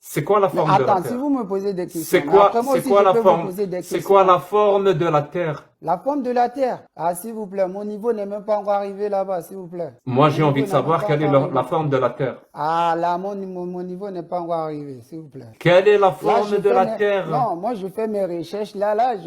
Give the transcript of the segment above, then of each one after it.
C'est quoi la Mais forme de la attends, si Terre? vous me posez des questions, C'est mais quoi, après moi c'est aussi quoi je la peux vous forme, poser des c'est quoi questions. la forme de la Terre? La forme de la Terre. Ah, s'il vous plaît, mon niveau n'est même pas encore arrivé là-bas, s'il vous plaît. Moi, Mon j'ai envie niveau de n'est même savoir pas quelle est encore la arrivé. forme de la Terre. Ah, là, mon niveau n'est pas encore arrivé, s'il vous plaît. Quelle est la Là, forme je de fais la mes... Terre? Non, moi, je fais mes recherches.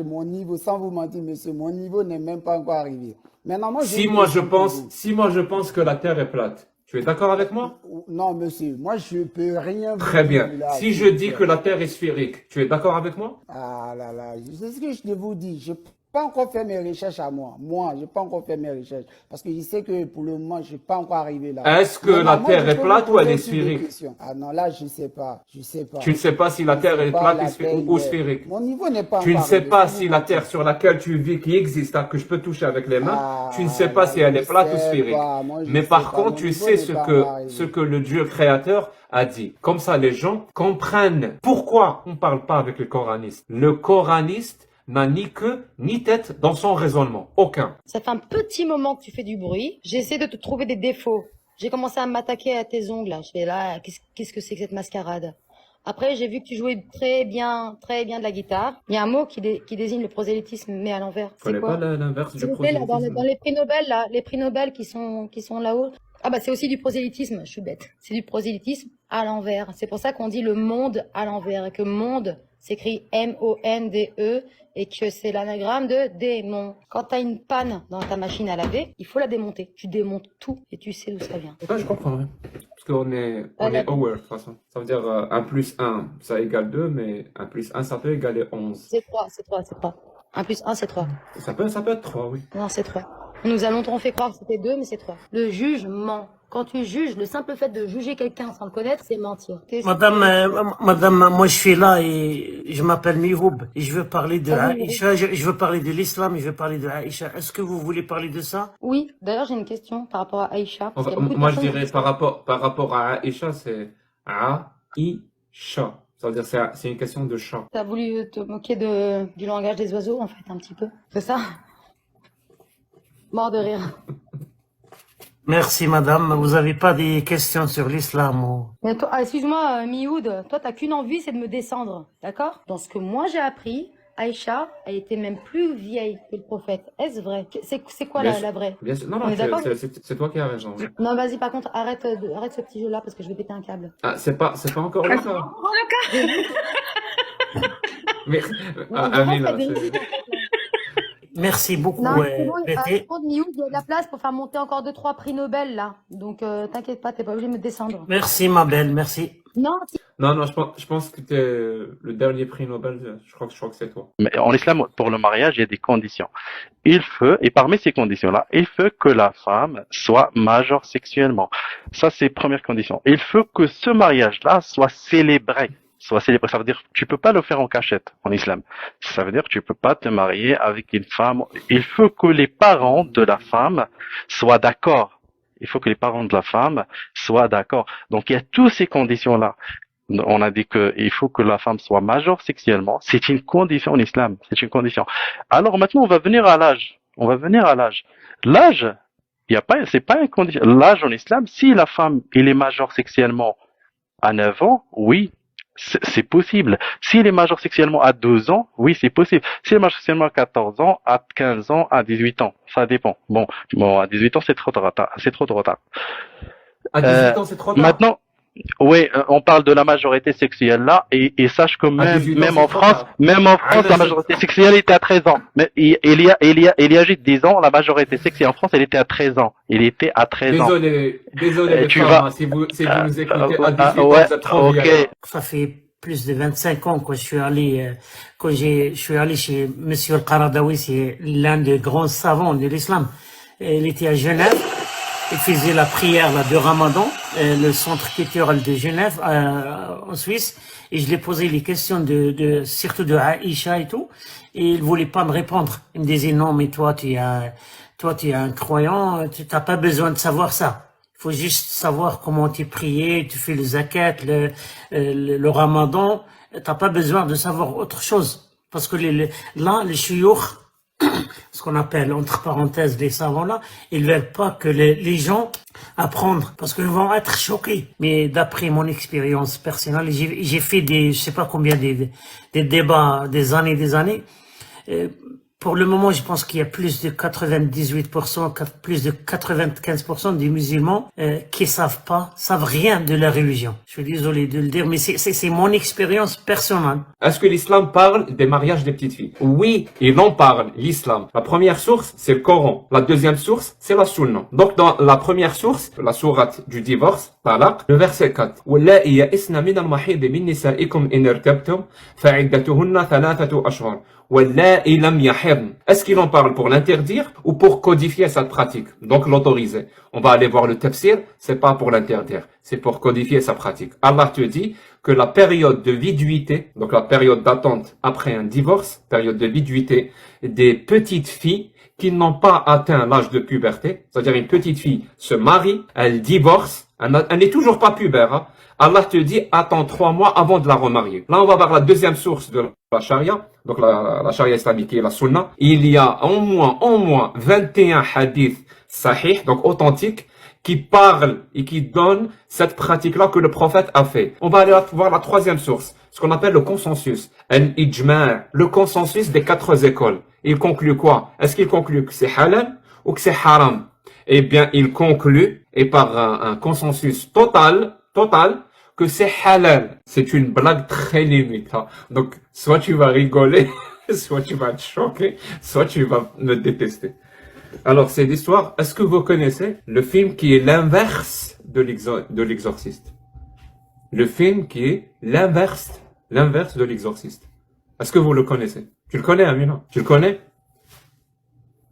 Mon niveau, sans vous mentir, monsieur, mon niveau n'est même pas encore arrivé. Maintenant, moi, j'ai une question pour vous. Si moi je pense que la Terre est plate, tu es d'accord avec moi? Non, monsieur, moi, je peux rien vous Très bien. dire là, Si s'il je vous dis plaît. que la Terre est sphérique, tu es d'accord avec moi? Ah là là, c'est ce que je vous dis. Je n'ai pas encore fait mes recherches à moi. Moi, je n'ai pas encore fait mes recherches. Parce que je sais que pour le moment, je ne suis pas encore arrivé là. Est-ce que Maintenant, la moi, Terre je est peux vous plate ou elle poser est aussi des sphérique? questions. Ah non, là, je ne sais pas. Je ne sais pas. Tu ne sais pas si la Je ne Terre sais est pas, plate la Terre, ou sphérique. mon niveau n'est pas Tu ne encore sais arrivé, pas sans si vous la mentir. Terre sur laquelle tu vis, qui existe, hein, que je peux toucher avec les mains, tu ne sais Ah pas là si là, elle je est plate ou sais sphérique. pas. Moi, je Mais sais par pas. contre, Mon tu niveau sais n'est pas encore ce arrivé. que le Dieu créateur a dit. Comme ça, les gens comprennent pourquoi on ne parle pas avec le coraniste. Le coraniste n'a ni queue ni tête dans son raisonnement. Aucun. Ça fait un petit moment que tu fais du bruit. J'essaie de te trouver des défauts. J'ai commencé à m'attaquer à tes ongles. Là. Je fais là, qu'est-ce que c'est que cette mascarade? Après, j'ai vu que tu jouais très bien de la guitare. Il y a un mot qui désigne le prosélytisme, mais à l'envers. Je C'est connais pas quoi? l'inverse S'il du vous plaît, là, prosélytisme. dans les prix Nobel, là, les prix Nobel qui sont là-haut. Ah bah c'est aussi du prosélytisme, je suis bête. C'est du prosélytisme à l'envers. C'est pour ça qu'on dit le monde à l'envers et que monde s'écrit M-O-N-D-E et que c'est l'anagramme de démon. Quand tu as une panne dans ta machine à laver, il faut la démonter. Tu démontes tout et tu sais d'où ça vient. Ça, je comprends. Ouais. Parce qu'on est D'accord. aware, de toute façon. Ça veut dire 1 plus 1, ça égale 2, mais 1 plus 1, ça peut égaler 11. C'est 3, c'est 3, c'est 3. 1 plus 1, c'est 3. Ça peut être 3, oui. Non, c'est 3. On nous a longtemps fait croire que c'était 2, mais c'est 3. Le jugement. Quand tu juges, le simple fait de juger quelqu'un sans le connaître, c'est mentir. Madame, moi je suis là et je m'appelle Mihoub et je veux parler de Ah oui, Aïcha, je veux parler de l'islam et je veux parler de Aïcha. Est-ce que vous voulez parler de ça? Oui, d'ailleurs j'ai une question par rapport à Aïcha. Parce qu'il y a beaucoup de Moi, je personnes dirais qui par rapport à Aïcha, c'est Aïcha. Ça veut dire c'est une question de chat. T'as voulu te moquer du langage des oiseaux, en fait, un petit peu. C'est ça? Mort de rire. Merci madame, vous avez pas des questions sur l'islam ou... Mais toi, excuse-moi, Mioud, toi, t'as qu'une envie, c'est de me descendre. D'accord? Dans ce que moi j'ai appris, Aïcha, elle était même plus vieille que le prophète. Est-ce vrai? C'est quoi Bien sûr. la vraie? Bien sûr. Non, On non, est d'accord? c'est toi qui as raison. Oui. Non, vas-y, par contre, arrête ce petit jeu-là parce que je vais péter un câble. Ah, c'est pas encore le cas. Mais, Amine, là, c'est... Merci beaucoup, Non, c'est bon, Pété. par contre, Mioud, il y a de la place pour faire monter encore 2-3 prix Nobel, là. Donc, t'inquiète pas, t'es pas obligé de me descendre. Merci ma belle, merci. Non, Non, je pense que t'es le dernier prix Nobel. Je crois que c'est toi. Mais en islam, pour le mariage, il y a des conditions. Et parmi ces conditions-là, il faut que la femme soit majeure sexuellement. Ça, c'est première condition. Il faut que ce mariage-là soit célébré. Ça veut dire que tu peux pas le faire en cachette en islam. Ça veut dire que tu peux pas te marier avec une femme. Il faut que les parents de la femme soient d'accord. Il faut que les parents de la femme soient d'accord. Donc il y a toutes ces conditions-là. On a dit qu'il faut que la femme soit majeure sexuellement. C'est une condition en islam. C'est une condition. Alors maintenant, on va venir à l'âge. L'âge, c'est pas une condition. L'âge en islam, si la femme, elle est majeure sexuellement à 9 ans, oui, c'est possible. Si elle est majeure sexuellement à 12 ans, oui, c'est possible. Si elle est majeure sexuellement à 14 ans, à 15 ans, à 18 ans, ça dépend. Bon, à 18 ans, c'est trop de retard. À 18 ans, c'est trop tard. Maintenant, oui, on parle de la majorité sexuelle là, et sache que même en France, la majorité sexuelle était à 13 ans. Mais il y a juste 10 ans, la majorité sexuelle en France, elle était à 13 ans. Désolé, les tu femmes, vas- hein, si vous nous écoutez à 18 ans, vous êtes trop ok. vieux. Ça fait plus de 25 ans que je suis allé, je suis allé chez Monsieur Al-Qaradawi, c'est l'un des grands savants de l'islam. Il était à Genève. Il faisait la prière là, de Ramadan, le centre culturel de Genève, en Suisse, et je lui ai posé les questions surtout de Aïcha et tout, et il voulait pas me répondre. Il me disait non, mais toi tu es un croyant, tu n'as pas besoin de savoir ça. Il faut juste savoir comment tu priais, tu fais le zakat, le Ramadan. T'as pas besoin de savoir autre chose, parce que là les chouyours, ce qu'on appelle, entre parenthèses, les savants là, ils veulent pas que les gens apprendre parce qu'ils vont être choqués. Mais d'après mon expérience personnelle, j'ai fait je sais pas combien des débats, des années. Pour le moment, je pense qu'il y a plus de 98%, plus de 95% des musulmans qui savent rien de la religion. Je suis désolé de le dire, mais c'est mon expérience personnelle. Est-ce que l'islam parle des mariages des petites filles? Oui, il en parle, l'islam. La première source, c'est le Coran. La deuxième source, c'est la Sunna. Donc dans la première source, la sourate du divorce, Talaq, le verset 4. وَاللَّائِي يَئِسْنَ مِنَ الْمَحِيضِ مِن نِّسَائِكُمْ إِنِ ارْتَبْتُمْ فَعِدَّتُهُنَّ 3 أشهر. وَاللَّائِي لَمْ يَحِضْنَ. Est-ce qu'il en parle pour l'interdire ou pour codifier cette pratique? Donc l'autoriser. On va aller voir le tafsir, c'est pas pour l'interdire, c'est pour codifier sa pratique. Allah te dit que la période de viduité, donc la période d'attente après un divorce, période de viduité des petites filles qui n'ont pas atteint l'âge de puberté, c'est-à-dire une petite fille se marie, elle divorce, elle n'est toujours pas pubère, hein. Allah te dit, attends 3 mois avant de la remarier. Là, on va voir la deuxième source de la charia, donc la charia islamique qui est la sunna. Il y a au moins 21 hadiths sahih, donc authentiques, qui parlent et qui donnent cette pratique-là que le prophète a fait. On va aller voir la troisième source, ce qu'on appelle le consensus, al-ijma', le consensus des 4 écoles. Il conclut quoi? Est-ce qu'il conclut que c'est halal ou que c'est haram? Eh bien, il conclut, et par un consensus total, que c'est halal. C'est une blague très limite. Hein. Donc, soit tu vas rigoler, soit tu vas être choqué, soit tu vas me détester. Alors, c'est l'histoire. Est-ce que vous connaissez le film qui est l'inverse de l'exorciste? Le film qui est l'inverse de l'exorciste. Est-ce que vous le connaissez? Tu le connais, Amina? Tu le connais?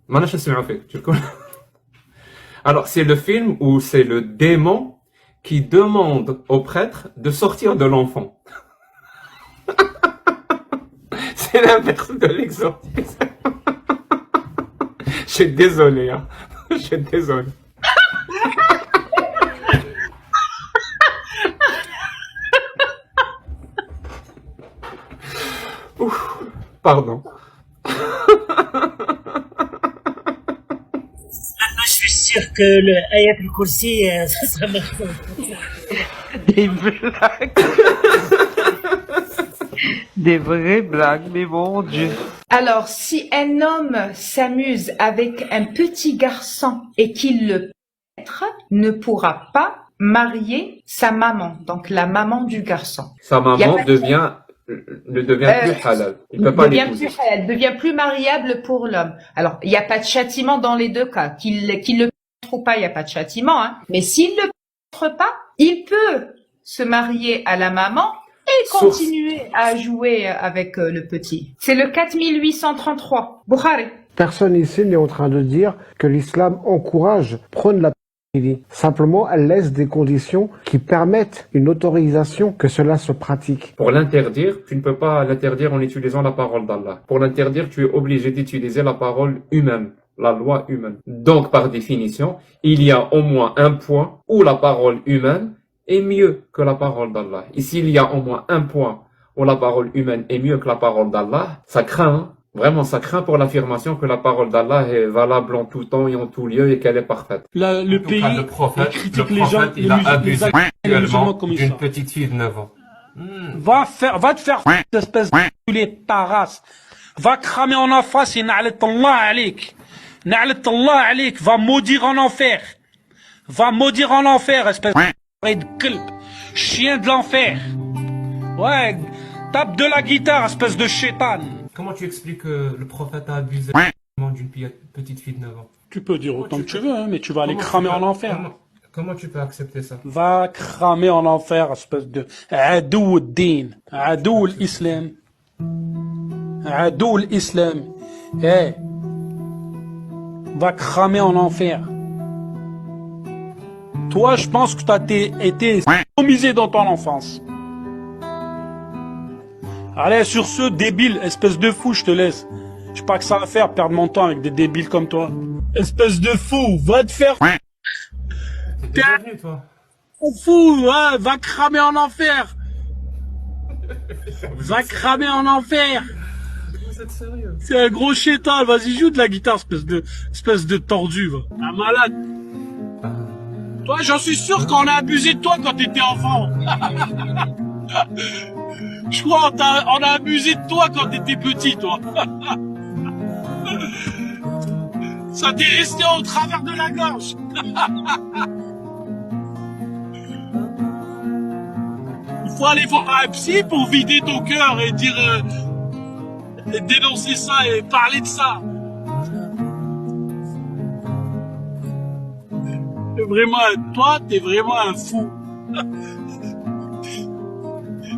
Tu le connais? Alors, c'est le film où c'est le démon qui demande au prêtre de sortir de l'enfant. C'est l'inverse de l'exorcisme. Je suis désolé, hein. Je suis désolé. Ouf, pardon. Je suis sûr que le Ayat al-Kursi, ça marche pas. Des blagues. Des vraies blagues, mais mon Dieu. Alors, si un homme s'amuse avec un petit garçon et qu'il le pénètre, ne pourra pas marier sa maman, donc la maman du garçon. Sa maman ne devient plus halal. Il peut pas l'épouser. Elle devient plus mariable pour l'homme. Alors, il n'y a pas de châtiment dans les deux cas. Qu'il le pénètre ou pas, il n'y a pas de châtiment. Hein. Mais s'il ne le pénètre pas, il peut se marier à la maman et continuer à jouer avec le petit. C'est le 4833. Bukhari. Personne ici n'est en train de dire que l'islam encourage, prône la pédophilie. Simplement, elle laisse des conditions qui permettent une autorisation que cela se pratique. Pour l'interdire, tu ne peux pas l'interdire en utilisant la parole d'Allah. Pour l'interdire, tu es obligé d'utiliser la parole humaine, la loi humaine. Donc, par définition, il y a au moins un point où la parole humaine est mieux que la parole d'Allah. Et s'il y a au moins un point où la parole humaine est mieux que la parole d'Allah, ça craint, hein. Vraiment, ça craint pour l'affirmation que la parole d'Allah est valable en tout temps et en tout lieu et qu'elle est parfaite. Le pays, le prophète, il a abusé actuellement d'une petite fille de 9 ans. Va te faire espèce de ta race. Va cramer en enfer, c'est na'lat Allah alik. Na'lat Allah alik, va maudire en enfer. Va maudire en enfer, espèce de club. Chien de l'enfer. Ouais, tape de la guitare, espèce de chétan. Comment tu expliques que le prophète a abusé d'une petite fille de 9 ans? Tu peux dire autant que tu veux, hein, mais tu vas aller cramer en enfer. Comment tu peux accepter ça? Va cramer en enfer, espèce de adou al-din, adou l'islam. Adou l'islam. Eh. Va cramer en enfer. Toi, je pense que tu as été sodomisé dans ton enfance. Allez, sur ce, débile, espèce de fou, je te laisse. J'ai pas que ça à faire, perdre mon temps avec des débiles comme toi. Espèce de fou, va te faire... T'es devenu, toi. Fou, hein, va cramer en enfer. Va cramer en enfer. êtes sérieux? C'est un gros chétal, vas-y joue de la guitare, espèce de tordu, va. Un malade. Toi, j'en suis sûr qu'on a abusé de toi quand t'étais enfant. Je crois on a abusé de toi quand t'étais petit, toi. Ça t'est resté au travers de la gorge. Il faut aller voir un psy pour vider ton cœur et dire... et dénoncer ça et parler de ça. T'es vraiment un fou.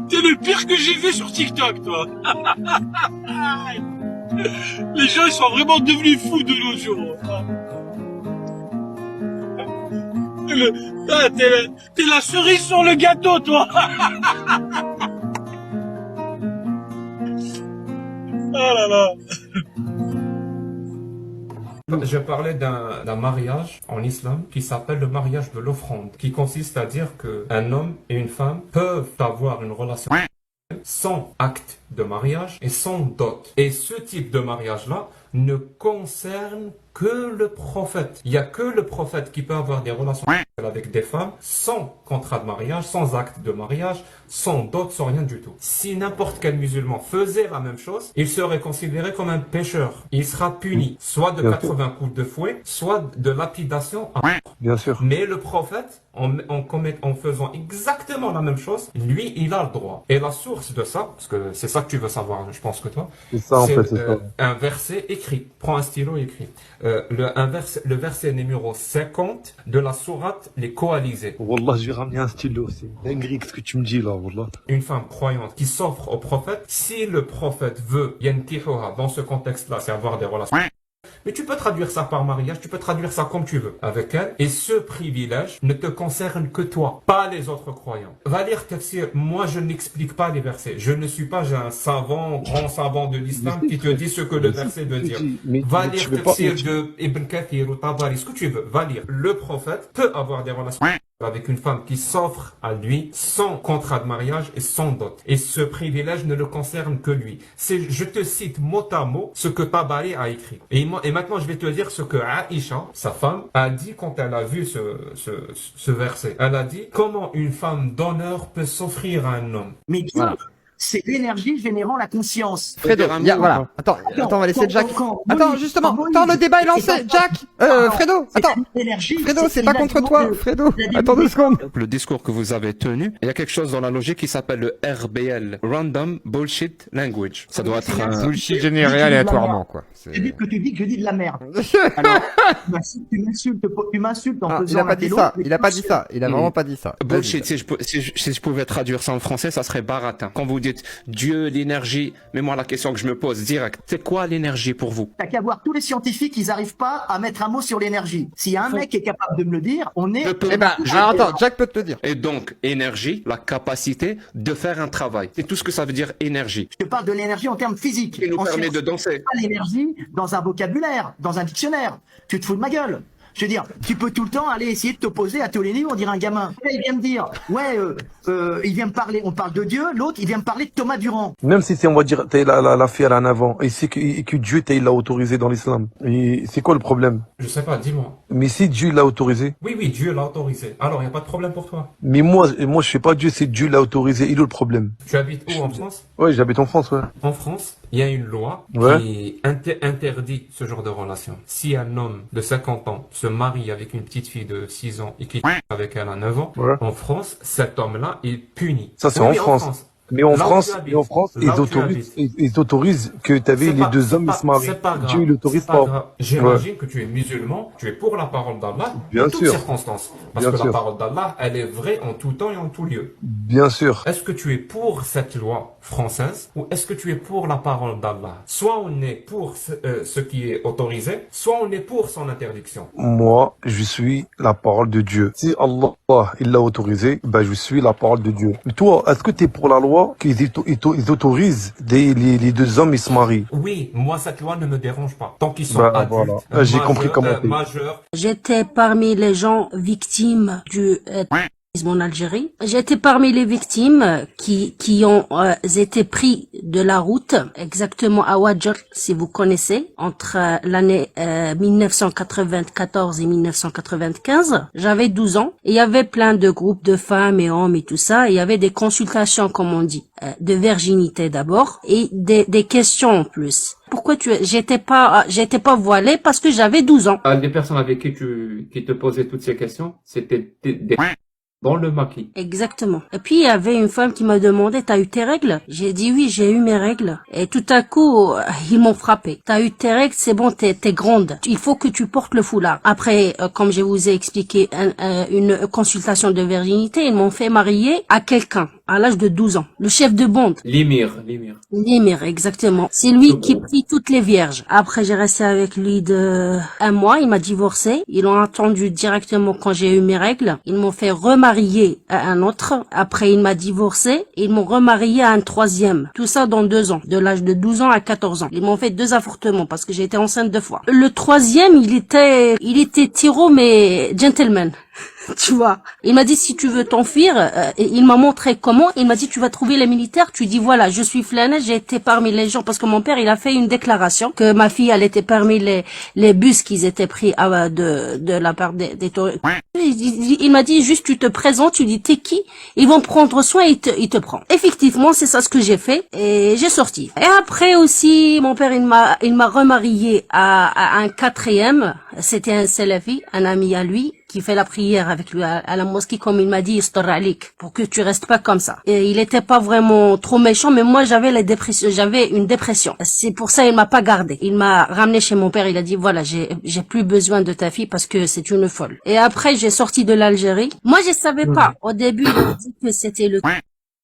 T'es le pire que j'ai vu sur TikTok, toi. Les gens, ils sont vraiment devenus fous de nos jours. T'es la cerise sur le gâteau, toi. Oh là là. Je parlais d'un mariage en islam qui s'appelle le mariage de l'offrande, qui consiste à dire qu'un homme et une femme peuvent avoir une relation sans acte de mariage et sans dot. Et ce type de mariage-là ne concerne que le prophète. Il n'y a que le prophète qui peut avoir des relations avec des femmes sans contrat de mariage, sans acte de mariage, sans dot, sans rien du tout. Si n'importe quel musulman faisait la même chose, il serait considéré comme un pécheur. Il sera puni, soit de 80 coups de fouet, soit de lapidation à mort. Bien sûr. Mais le prophète, en faisant exactement la même chose, lui, il a le droit. Et la source de ça, parce que c'est ça que tu veux savoir, je pense que toi, c'est ça en fait, c'est ça. Un verset écrit. Prends un stylo et écris. Le verset numéro 50 de la sourate Les Coalisés. Wallah, je vais ramener un stylo aussi. Dinguerie, qu'est-ce que tu me dis là, Wallah. Une femme croyante qui s'offre au prophète, si le prophète veut yantihuha, dans ce contexte-là, c'est avoir des relations. Mais tu peux traduire ça par mariage, tu peux traduire ça comme tu veux avec elle. Et ce privilège ne te concerne que toi, pas les autres croyants. Va lire Tafsir. Moi, je n'explique pas les versets. Je ne suis pas un savant, grand savant de l'islam qui te dit ce que le verset veut dire. Va lire Tafsir de Ibn Kathir ou Tabari, ce que tu veux. Va lire. Le prophète peut avoir des relations avec une femme qui s'offre à lui sans contrat de mariage et sans dot. Et ce privilège ne le concerne que lui. Je te cite mot à mot ce que Tabari a écrit. Et maintenant, je vais te dire ce que Aïcha, sa femme, a dit quand elle a vu ce verset. Elle a dit, comment une femme d'honneur peut s'offrir à un homme? Mais voilà. C'est l'énergie générant la conscience. Fredo, voilà. Attends, on va laisser Jack. Attends, justement, le débat est lancé. Jack, Fredo, attends. Fredo, c'est pas contre toi, Fredo. Attends 2 secondes. Le discours que vous avez tenu, il y a quelque chose dans la logique qui s'appelle le RBL, Random Bullshit Language. Ça doit être un bullshit généré aléatoirement, quoi. C'est-à-dire que tu dis que je dis de la merde. Alors, tu m'insultes en faisant il a pas dit ça. Il a pas dit ça. Il a vraiment pas dit ça. Bullshit, si je pouvais traduire ça en français, ça serait baratin. Quand vous dites Dieu, l'énergie, mais moi la question que je me pose direct, c'est quoi l'énergie pour vous? T'as qu'à voir tous les scientifiques, ils arrivent pas à mettre un mot sur l'énergie. S'il y a un mec qui est capable de me le dire, on est... alors attends, Jack peut te le dire. Et donc, énergie, la capacité de faire un travail. C'est tout ce que ça veut dire énergie. Je te parle de l'énergie en termes physiques. Qui nous permet de danser. Pas l'énergie dans un vocabulaire, dans un dictionnaire. Tu te fous de ma gueule. Je veux dire, tu peux tout le temps aller essayer de t'opposer à tous les niveaux, on dirait un gamin. Là, il vient me dire, il vient me parler, on parle de Dieu, l'autre, il vient me parler de Thomas Durand. Même si on va dire, t'as la fille en avant, et c'est que Dieu l'a autorisé dans l'islam. Et c'est quoi le problème? Je sais pas, dis-moi. Mais si Dieu l'a autorisé? Oui, Dieu l'a autorisé. Alors, il n'y a pas de problème pour toi. Mais moi, je sais pas Dieu, c'est Dieu l'a autorisé. Il est où le problème? Tu habites où en France? Oui, j'habite en France, ouais. En France, il y a une loi qui interdit ce genre de relation. Si un homme de 50 ans se marie avec une petite fille de 6 ans et qui avec elle à 9 ans, en France, cet homme-là est puni. Ça, c'est en France. Mais en France, ils autorisent que tu avais les 2 hommes qui se marient. Dieu l'autorise pas. J'imagine que tu es musulman, tu es pour la parole d'Allah en toutes circonstances. Parce que la parole d'Allah, elle est vraie en tout temps et en tout lieu. Bien sûr. Est-ce que tu es pour cette loi française ou est-ce que tu es pour la parole d'Allah? Soit on est pour ce qui est autorisé, soit on est pour son interdiction. Moi, je suis la parole de Dieu. Si Allah, il l'a autorisé, je suis la parole de Dieu. Mais toi, est-ce que tu es pour la loi qu'ils autorisent les 2 hommes, ils se marient? Oui, moi cette loi ne me dérange pas. Tant qu'ils sont adultes, j'ai compris comment majeurs. J'étais parmi les gens victimes du en Algérie. J'étais parmi les victimes qui ont été pris de la route, exactement à Wadjer, si vous connaissez, entre l'année 1994 et 1995. J'avais 12 ans. Et il y avait plein de groupes de femmes et hommes et tout ça. Il y avait des consultations, comme on dit, de virginité d'abord et des questions en plus. Pourquoi j'étais pas voilée? Parce que j'avais 12 ans. Les personnes avec qui te posaient toutes ces questions, c'était des dans le maquis. Exactement. Et puis, il y avait une femme qui m'a demandé, t'as eu tes règles? J'ai dit oui, j'ai eu mes règles. Et tout à coup, ils m'ont frappé. T'as eu tes règles, c'est bon, t'es grande. Il faut que tu portes le foulard. Après, comme je vous ai expliqué, une consultation de virginité, ils m'ont fait marier à quelqu'un, à l'âge de 12 ans. Le chef de bande. L'émir. L'émir, exactement. C'est lui qui prie toutes les vierges. Après, j'ai resté avec lui de 1 mois. Il m'a divorcé. Ils l'ont attendu directement quand j'ai eu mes règles. Ils m'ont fait remarier à un autre. Après, il m'a divorcé. Ils m'ont remarié à un 3e. Tout ça dans 2 ans. De l'âge de 12 ans à 14 ans. Ils m'ont fait 2 avortements parce que j'ai été enceinte 2 fois. Le 3e, il était tyro mais gentleman. Tu vois, il m'a dit si tu veux t'enfuir, il m'a montré comment. Il m'a dit tu vas trouver les militaires, tu dis voilà je suis flâné, j'ai été parmi les gens parce que mon père il a fait une déclaration que ma fille elle était parmi les bus qui étaient pris de la part des touristes. Il m'a dit juste tu te présentes, tu dis t'es qui, ils vont prendre soin, ils te prennent. Effectivement c'est ça ce que j'ai fait et j'ai sorti. Et après aussi mon père il m'a remarié à un 4e, c'était un salafi, un ami à lui qui fait la prière avec lui à la mosquée, comme il m'a dit, Istar alik, pour que tu restes pas comme ça. Et il était pas vraiment trop méchant, mais moi j'avais une dépression. C'est pour ça il m'a pas gardé. Il m'a ramené chez mon père, il a dit voilà, j'ai plus besoin de ta fille parce que c'est une folle. Et après j'ai sorti de l'Algérie. Moi je savais pas. Au début il m'a dit que c'était le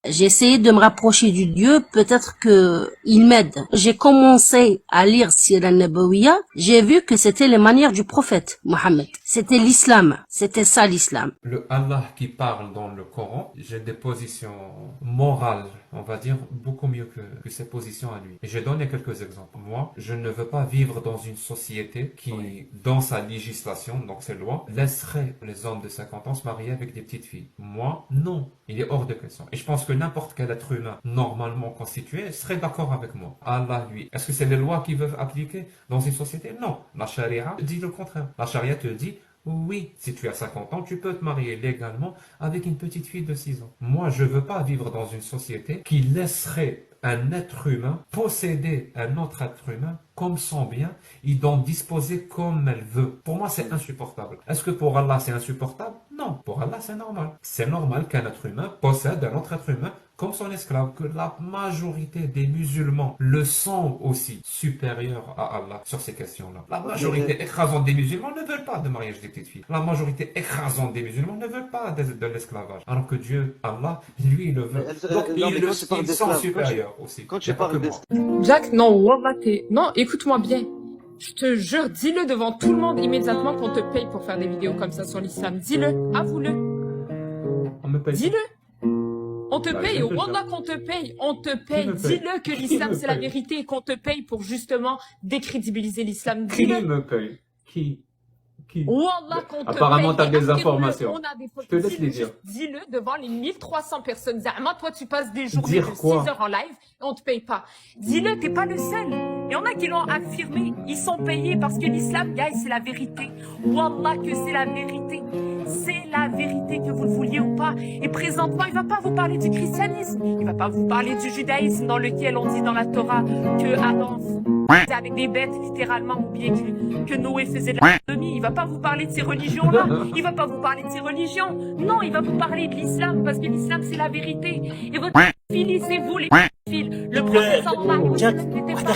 j'ai essayé de me rapprocher du Dieu, peut-être que il m'aide. J'ai commencé à lire Sira Nabawiya, j'ai vu que c'était les manières du prophète Mohammed. C'était l'islam, c'était ça l'islam. Le Allah qui parle dans le Coran, j'ai des positions morales, on va dire, beaucoup mieux que ses positions à lui. Et j'ai donné quelques exemples. Moi, je ne veux pas vivre dans une société qui, dans sa législation, donc ses lois, laisserait les hommes de 50 ans se marier avec des petites filles. Moi, non. Il est hors de question. Et je pense que n'importe quel être humain normalement constitué serait d'accord avec moi. Allah, lui, est-ce que c'est les lois qui veulent appliquer dans une société? Non. La charia dit le contraire. La charia te dit, oui, si tu as 50 ans, tu peux te marier légalement avec une petite fille de 6 ans. Moi, je veux pas vivre dans une société qui laisserait un être humain posséder un autre être humain comme son bien et d'en disposer comme elle veut. Pour moi, c'est insupportable. Est-ce que pour Allah, c'est insupportable? Non. Pour Allah, c'est normal. C'est normal qu'un être humain possède un autre être humain comme son esclave, que la majorité des musulmans le sont aussi supérieurs à Allah sur ces questions-là. La majorité écrasante des musulmans ne veulent pas de mariage des petites filles. La majorité écrasante des musulmans ne veulent pas de l'esclavage. Alors que Dieu, Allah, lui, il le veut. Donc, ils sont supérieurs aussi. Quand tu parles Jack, non, wallah, non, écoute-moi bien. Je te jure, dis-le devant tout le monde immédiatement qu'on te paye pour faire des vidéos comme ça sur l'islam. Dis-le, avoue-le. On me paye. Dis-le. On te paye, je wallah qu'on te paye, on te paye. Dis-le que l'islam c'est la vérité et qu'on te paye pour justement décrédibiliser l'islam. Qui Dis-le. me paye? Qui? Wallah qu'on te Apparemment, paye. t'as des Et informations. on a des Je te laisse Dis-le, les dire. Dis-le devant les 1300 personnes. Zahma, toi tu passes des journées Dire de 6 quoi? heures en live et on te paye pas. Dis-le, t'es pas le seul. Il y en a qui l'ont affirmé. Ils sont payés parce que l'islam, guys, c'est la vérité. Wallah que c'est la vérité. C'est la vérité que vous le vouliez ou pas. Et présentement, il va pas vous parler du christianisme. Il va pas vous parler du judaïsme dans lequel on dit dans la Torah que Adam faisait avec des bêtes, littéralement, ou bien que Noé faisait de la sodomie. Il va pas vous parler de ces religions-là. Il va pas vous parler de ces religions. Non, il va vous parler de l'islam parce que l'islam, c'est la vérité. Et votre fille, c'est vous, les fils. Le prophète sallallahu alayhi wa sallam n'était pas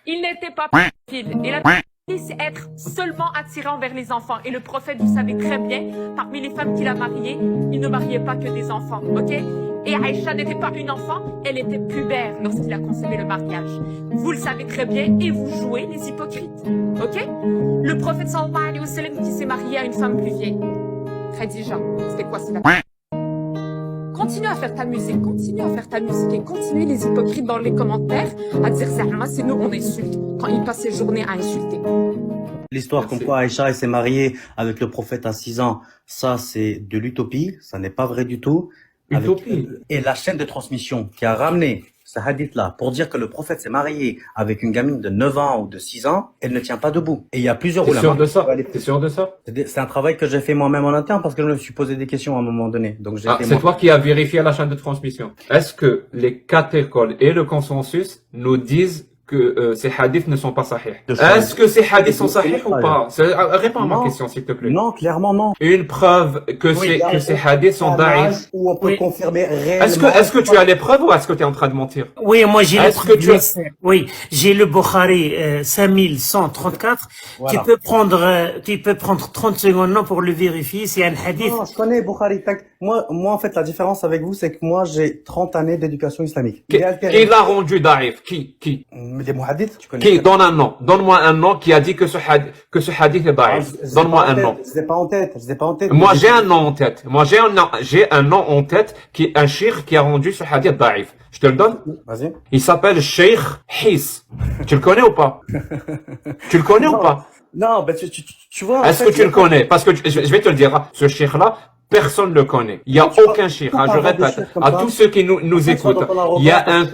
il n'était pas pédophile. Et la pédophilie, c'est être seulement attiré envers les enfants. Et le prophète, vous savez très bien, parmi les femmes qu'il a mariées, il ne mariait pas que des enfants, ok? Et Aïcha n'était pas une enfant, elle était pubère lorsqu'il a consommé le mariage. Vous le savez très bien et vous jouez les hypocrites, ok? Le prophète sallallahu alayhi wa sallam qui s'est marié à une femme plus vieille, Khadija, c'était quoi cela? Continue à faire ta musique et continue les hypocrites dans les commentaires à dire Zahma, c'est nous on insulte quand ils passent ses journées à insulter. L'histoire comme quoi Aïcha s'est mariée avec le prophète à 6 ans, ça c'est de l'utopie, ça n'est pas vrai du tout. Utopie. Et la chaîne de transmission qui a ramené ce hadith-là pour dire que le prophète s'est marié avec une gamine de 9 ans ou de 6 ans, elle ne tient pas debout. Et il y a plusieurs T'es sûr ulama. de ça? T'es sûr de ça? C'est un travail que j'ai fait moi-même en interne parce que je me suis posé des questions à un moment donné. Donc j'ai été C'est toi qui as vérifié la chaîne de transmission. Est-ce que les 4 écoles et le consensus nous disent que ces hadiths ne sont pas sahih? Est-ce que ces hadiths sont sahih ou pas? Réponds à ma question, s'il te plaît. Non, clairement non. Une preuve que ces hadiths sont da'if. Où on peut confirmer réellement. Est-ce que tu as les preuves ou est-ce que tu es en train de mentir? Oui, moi j'ai le Est-ce que tu as... Oui, j'ai le Bukhari 5134. Voilà. Tu peux prendre 30 secondes non pour le vérifier. C'est un hadith. Non, je connais Bukhari. Moi, en fait, la différence avec vous, c'est que moi, j'ai 30 années d'éducation islamique. Qui l'a rendu da'if? Qui? Des muhadiths, tu connais. Qui? Donne un nom. Donne-moi un nom qui a dit que ce hadith est da'if. Donne-moi un nom. Je l'ai pas en tête. Moi, j'ai un nom en tête. J'ai un nom en tête qui est un cheikh qui a rendu ce hadith da'if. Je te le donne? Vas-y. Il s'appelle Sheikh His. Tu le connais ou pas? Tu le connais ou pas? Non, ben tu vois. Est-ce que tu le connais? Parce que je vais te le dire, hein, ce cheikh-là, personne ne le connaît. Il n'y a aucun cheikh. Hein, je répète, à tous ceux qui nous écoutent, il y a un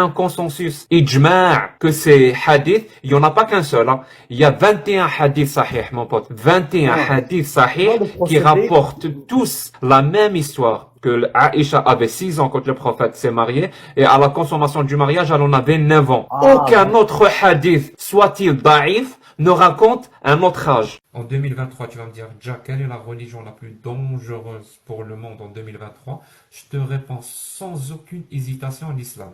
consensus, ijma' que ces hadiths, il n'y en a pas qu'un seul. Hein. Il y a 21 hadiths sahih, mon pote. 21 hadiths sahih qui rapportent tous la même histoire. Que Aïcha avait 6 ans quand le prophète s'est marié et à la consommation du mariage, elle en avait 9 ans. Aucun autre hadith, soit-il da'if, ne raconte un autre âge. En 2023, tu vas me dire, Jack, quelle est la religion la plus dangereuse pour le monde en 2023? Je te réponds sans aucune hésitation, l'islam.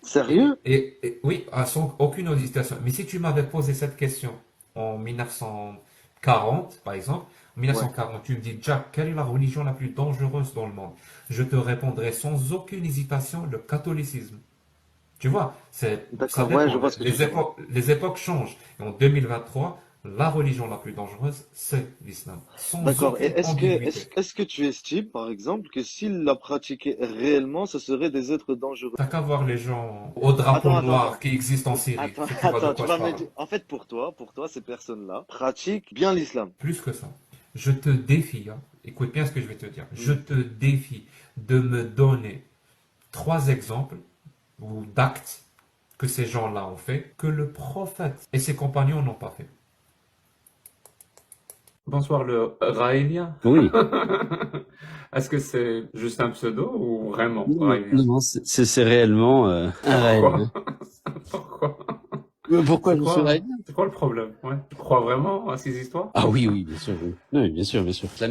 Sérieux? Et oui, sans aucune hésitation. Mais si tu m'avais posé cette question en 1940, par exemple, en 1940, tu me dis, Jack, quelle est la religion la plus dangereuse dans le monde? Je te répondrai sans aucune hésitation, le catholicisme. Tu vois, ça dépend. Je vois ce que les époques changent. Et en 2023, la religion la plus dangereuse, c'est l'islam. D'accord. Et est-ce que tu estimes, par exemple, que s'ils la pratiquaient réellement, ce seraient des êtres dangereux? T'as qu'à voir les gens au drapeau noir qui existent en Syrie. En fait, pour toi, ces personnes-là pratiquent bien l'islam. Plus que ça. Je te défie, hein, écoute bien ce que je vais te dire, je te défie de me donner 3 exemples ou d'actes que ces gens-là ont fait, que le prophète et ses compagnons n'ont pas fait. Bonsoir le Raélien. Oui. Est-ce que c'est juste un pseudo ou vraiment Non, c'est réellement un Raélien. Pourquoi? Pourquoi je suis Raélien? C'est quoi le problème? Tu crois vraiment à ces histoires? Ah oui, bien sûr. Oui, bien sûr.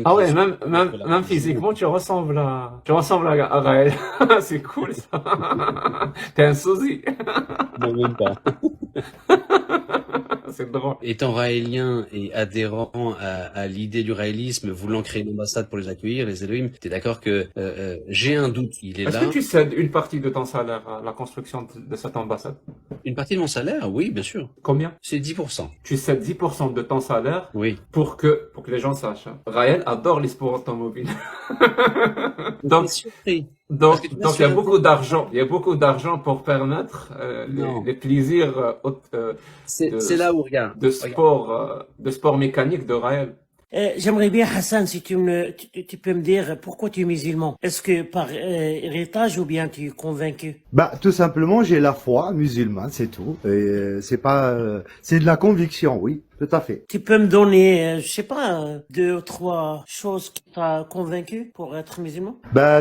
Ah ouais, même physiquement, tu ressembles à Raël. C'est cool, ça. T'es un sosie. Non, même pas. C'est drôle. Étant raélien et adhérent à l'idée du raélisme, voulant créer une ambassade pour les accueillir, les Elohim, t'es d'accord que j'ai un doute, il est là. Est-ce que tu cèdes une partie de ton salaire à la construction de cette ambassade? Une partie de mon salaire? Oui, bien sûr. Combien? C'est 10%. Tu cèdes 10% de ton salaire? Oui. Pour que les gens sachent. Hein. Raël adore les sports automobiles. Donc, il y a beaucoup d'argent. Il y a beaucoup d'argent pour permettre les plaisirs c'est là où, regarde. De sport mécanique de Raël. J'aimerais bien, Hassan, si tu peux me dire pourquoi tu es musulman. Est-ce que par héritage ou bien tu es convaincu? Tout simplement, j'ai la foi musulmane, c'est tout. C'est de la conviction, oui, tout à fait. Tu peux me donner, je sais pas, 2 ou 3 choses qui t'ont convaincu pour être musulman?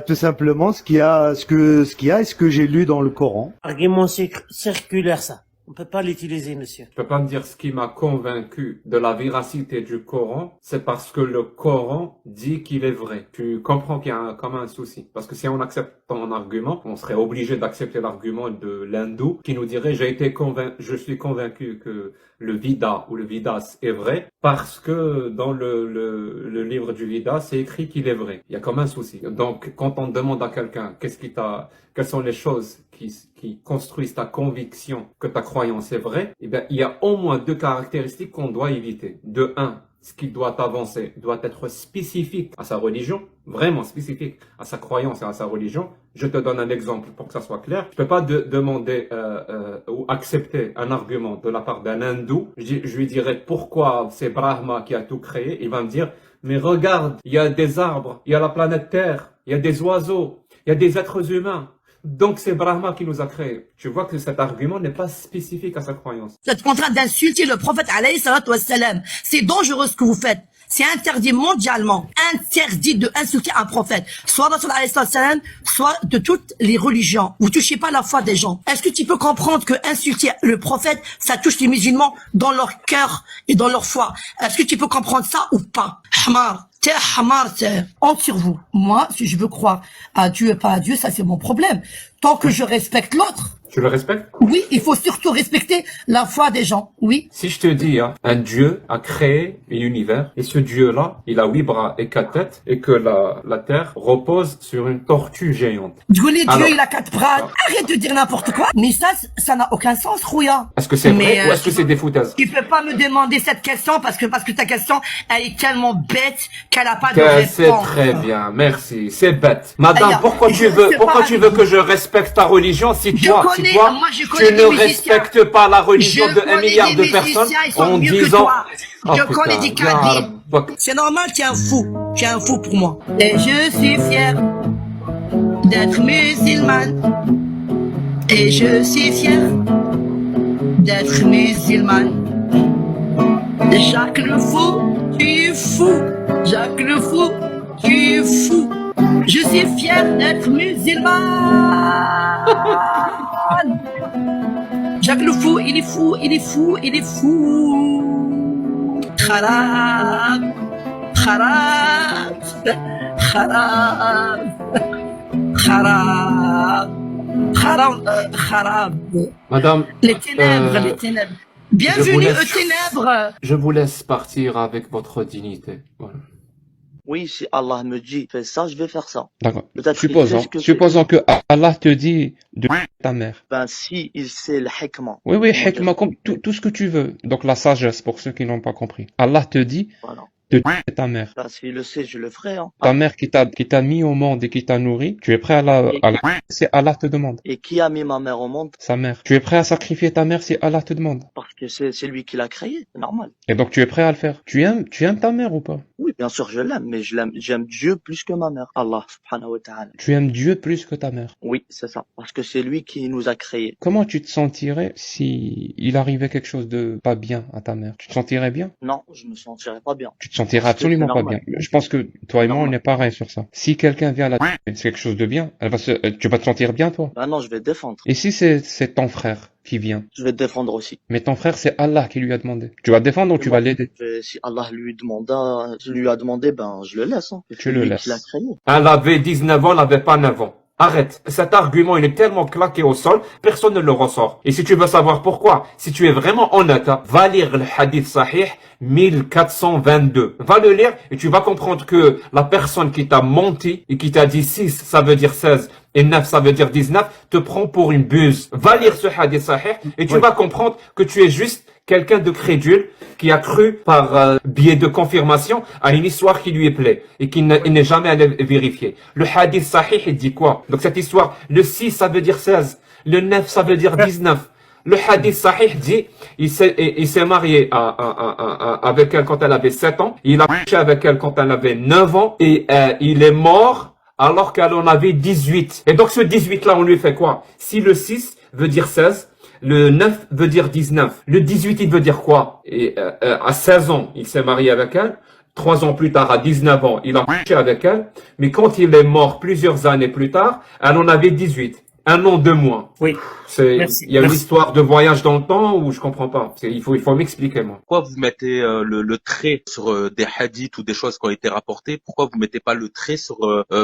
Tout simplement, ce qu'il y a et ce que j'ai lu dans le Coran. Argument circulaire, ça. On peut pas l'utiliser, monsieur. Je peux pas me dire ce qui m'a convaincu de la véracité du Coran, c'est parce que le Coran dit qu'il est vrai. Tu comprends qu'il y a comme un souci. Parce que si on accepte ton argument, on serait obligé d'accepter l'argument de l'hindou qui nous dirait je suis convaincu que le Veda ou le Vidas est vrai parce que dans le livre du Veda, c'est écrit qu'il est vrai. Il y a comme un souci. Donc, quand on demande à quelqu'un quelles sont les choses qui construisent ta conviction que ta croyance est vraie, eh bien, il y a au moins 2 caractéristiques qu'on doit éviter. De 1, ce qu'il doit avancer doit être spécifique à sa religion, vraiment spécifique à sa croyance et à sa religion. Je te donne un exemple pour que ça soit clair. Je peux pas demander ou accepter un argument de la part d'un hindou. Je lui dirais pourquoi c'est Brahma qui a tout créé. Il va me dire, mais regarde, il y a des arbres, il y a la planète Terre, il y a des oiseaux, il y a des êtres humains. Donc c'est Brahma qui nous a créés. Tu vois que cet argument n'est pas spécifique à sa croyance. Vous êtes en train d'insulter le prophète alayhi salatu wassalam. C'est dangereux ce que vous faites. C'est interdit mondialement. Interdit de insulter un prophète. Soit Rasul alayhi salatu wassalam, soit de toutes les religions. Vous touchez pas la foi des gens. Est-ce que tu peux comprendre que insulter le prophète, ça touche les musulmans dans leur cœur et dans leur foi? Est-ce que tu peux comprendre ça ou pas? Hamar. T'es hamar, honte sur vous. Moi, si je veux croire à Dieu et pas à Dieu, ça c'est mon problème. Tant que je respecte l'autre. Tu le respectes? Oui, il faut surtout respecter la foi des gens. Oui. Si je te dis, hein, un Dieu a créé l'univers, et ce Dieu-là, il a 8 bras et 4 têtes, et que la terre repose sur une tortue géante. Dieu, il a 4 bras. Arrête de dire n'importe quoi. Mais ça n'a aucun sens, Rouya. Est-ce que c'est vrai ou est-ce que c'est des foutaises? Tu peux pas me demander cette question parce que ta question, elle est tellement bête qu'elle a pas de réponse. C'est très bien, merci. C'est bête. Madame, pourquoi tu veux que je respecte ta religion si toi, tu ne respectes pas la religion de 1 milliard de personnes en disant... Je connais des cadres. C'est normal, tu es un fou. Tu es un fou pour moi. Et je suis fier d'être musulmane. Et je suis fier d'être musulmane. Jacques le fou, tu es fou. Jacques le fou, tu es fou. Je suis fier d'être musulmane. Jacques le fou, il est fou, il est fou, il est fou. Kharab, kharab, kharab, kharab, kharab, kharab. Madame, les ténèbres. Bienvenue aux ténèbres. Je vous laisse partir avec votre dignité. Voilà. Oui, si Allah me dit fais ça, je vais faire ça. D'accord. Supposons que Allah te dit de ta mère. Ben si il sait le hikmah. Oui, hikmah comme tout ce que tu veux. Donc la sagesse pour ceux qui n'ont pas compris. Allah te dit de ta mère. Ben, s'il le sait, je le ferai. Hein. Ta mère qui t'a mis au monde et qui t'a nourri, tu es prêt à la si Allah te demande. Et qui a mis ma mère au monde? Sa mère. Tu es prêt à sacrifier ta mère si Allah te demande? Parce que c'est lui qui l'a créée, c'est normal. Et donc tu es prêt à le faire. Tu aimes ta mère ou pas? Oui, bien sûr, je l'aime, mais j'aime Dieu plus que ma mère. Allah subhanahu wa ta'ala. Tu aimes Dieu plus que ta mère? Oui, c'est ça. Parce que c'est lui qui nous a créés. Comment tu te sentirais si il arrivait quelque chose de pas bien à ta mère? Tu te sentirais bien? Non, je me sentirais pas bien. Tu te sentirais absolument pas bien. Je pense que toi et moi, on est pareil sur ça. Si quelqu'un vient là, c'est quelque chose de bien, tu vas te sentir bien, toi? Ben non, je vais te défendre. Et si c'est ton frère qui vient? Je vais te défendre aussi. Mais ton frère, c'est Allah qui lui a demandé. Tu vas te défendre ou tu vas l'aider? Si Allah lui a demandé, ben je le laisse. Hein. Tu le laisses. Elle avait 19 ans, elle n'avait pas 9 ans. Arrête. Cet argument, il est tellement claqué au sol, personne ne le ressort. Et si tu veux savoir pourquoi, si tu es vraiment honnête, va lire le hadith sahih 1422. Va le lire et tu vas comprendre que la personne qui t'a menti et qui t'a dit 6, ça veut dire 16 et 9, ça veut dire 19, te prend pour une buse. Va lire ce hadith sahih et tu vas comprendre que tu es juste quelqu'un de crédule qui a cru par biais de confirmation à une histoire qui lui plaît et qui n'est jamais allé vérifier. Le hadith sahih, il dit quoi? Donc cette histoire, le 6, ça veut dire 16, le 9, ça veut dire 19. Le hadith sahih dit, il s'est marié avec elle quand elle avait 7 ans, il a couché avec elle quand elle avait 9 ans et il est mort alors qu'elle en avait 18. Et donc ce 18-là, on lui fait quoi? Si le 6 veut dire 16, le 9 veut dire 19. Le 18, il veut dire quoi? Et à 16 ans, il s'est marié avec elle. 3 ans plus tard, à 19 ans, il a couché avec elle. Mais quand il est mort plusieurs années plus tard, elle en avait 18. 1 an de moins. Oui. Il y a une histoire de voyage dans le temps où je comprends pas. Il faut m'expliquer, moi. Pourquoi vous mettez le trait sur des hadiths ou des choses qui ont été rapportées? Pourquoi vous mettez pas le trait sur,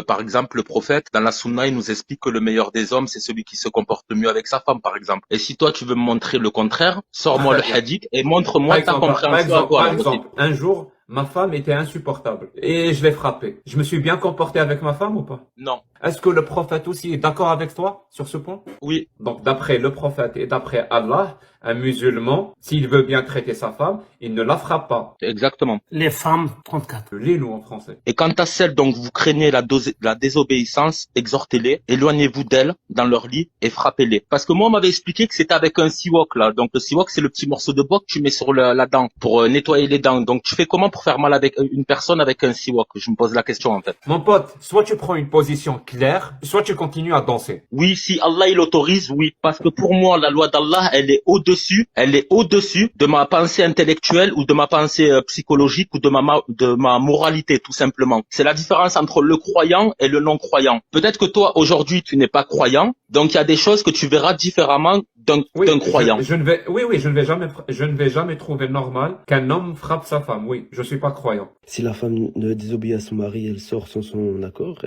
par exemple, le prophète? Dans la Sunna, il nous explique que le meilleur des hommes, c'est celui qui se comporte mieux avec sa femme, par exemple. Et si toi, tu veux me montrer le contraire, sors-moi le hadith et montre-moi ta compréhension. Par exemple, un jour, ma femme était insupportable et je l'ai frappée. Je me suis bien comporté avec ma femme ou pas? Non. Est-ce que le prophète aussi est d'accord avec toi sur ce point? Oui. Donc, d'après le prophète et d'après Allah, un musulman, s'il veut bien traiter sa femme, il ne la frappe pas. Exactement. Les femmes, 34. Lis-nous en français. Et quant à celles dont vous craignez la désobéissance, exhortez-les, éloignez-vous d'elles dans leur lit et frappez-les. Parce que moi, on m'avait expliqué que c'était avec un siwak là. Donc le siwak, c'est le petit morceau de bois que tu mets sur la dent pour nettoyer les dents. Donc tu fais comment pour faire mal avec une personne avec un siwak? Je me pose la question en fait. Mon pote, soit tu prends une position claire, soit tu continues à danser. Oui, si Allah il autorise, oui. Parce que pour moi, la loi d'Allah, elle est au-dessus de ma pensée intellectuelle ou de ma pensée psychologique ou de ma moralité, tout simplement. C'est la différence entre le croyant et le non-croyant. Peut-être que toi, aujourd'hui, tu n'es pas croyant, donc il y a des choses que tu verras différemment d'un croyant. Je ne vais jamais trouver normal qu'un homme frappe sa femme. Oui, je suis pas croyant. Si la femme ne désobéit à son mari, elle sort sans son accord,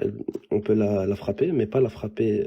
on peut la frapper, mais pas la frapper.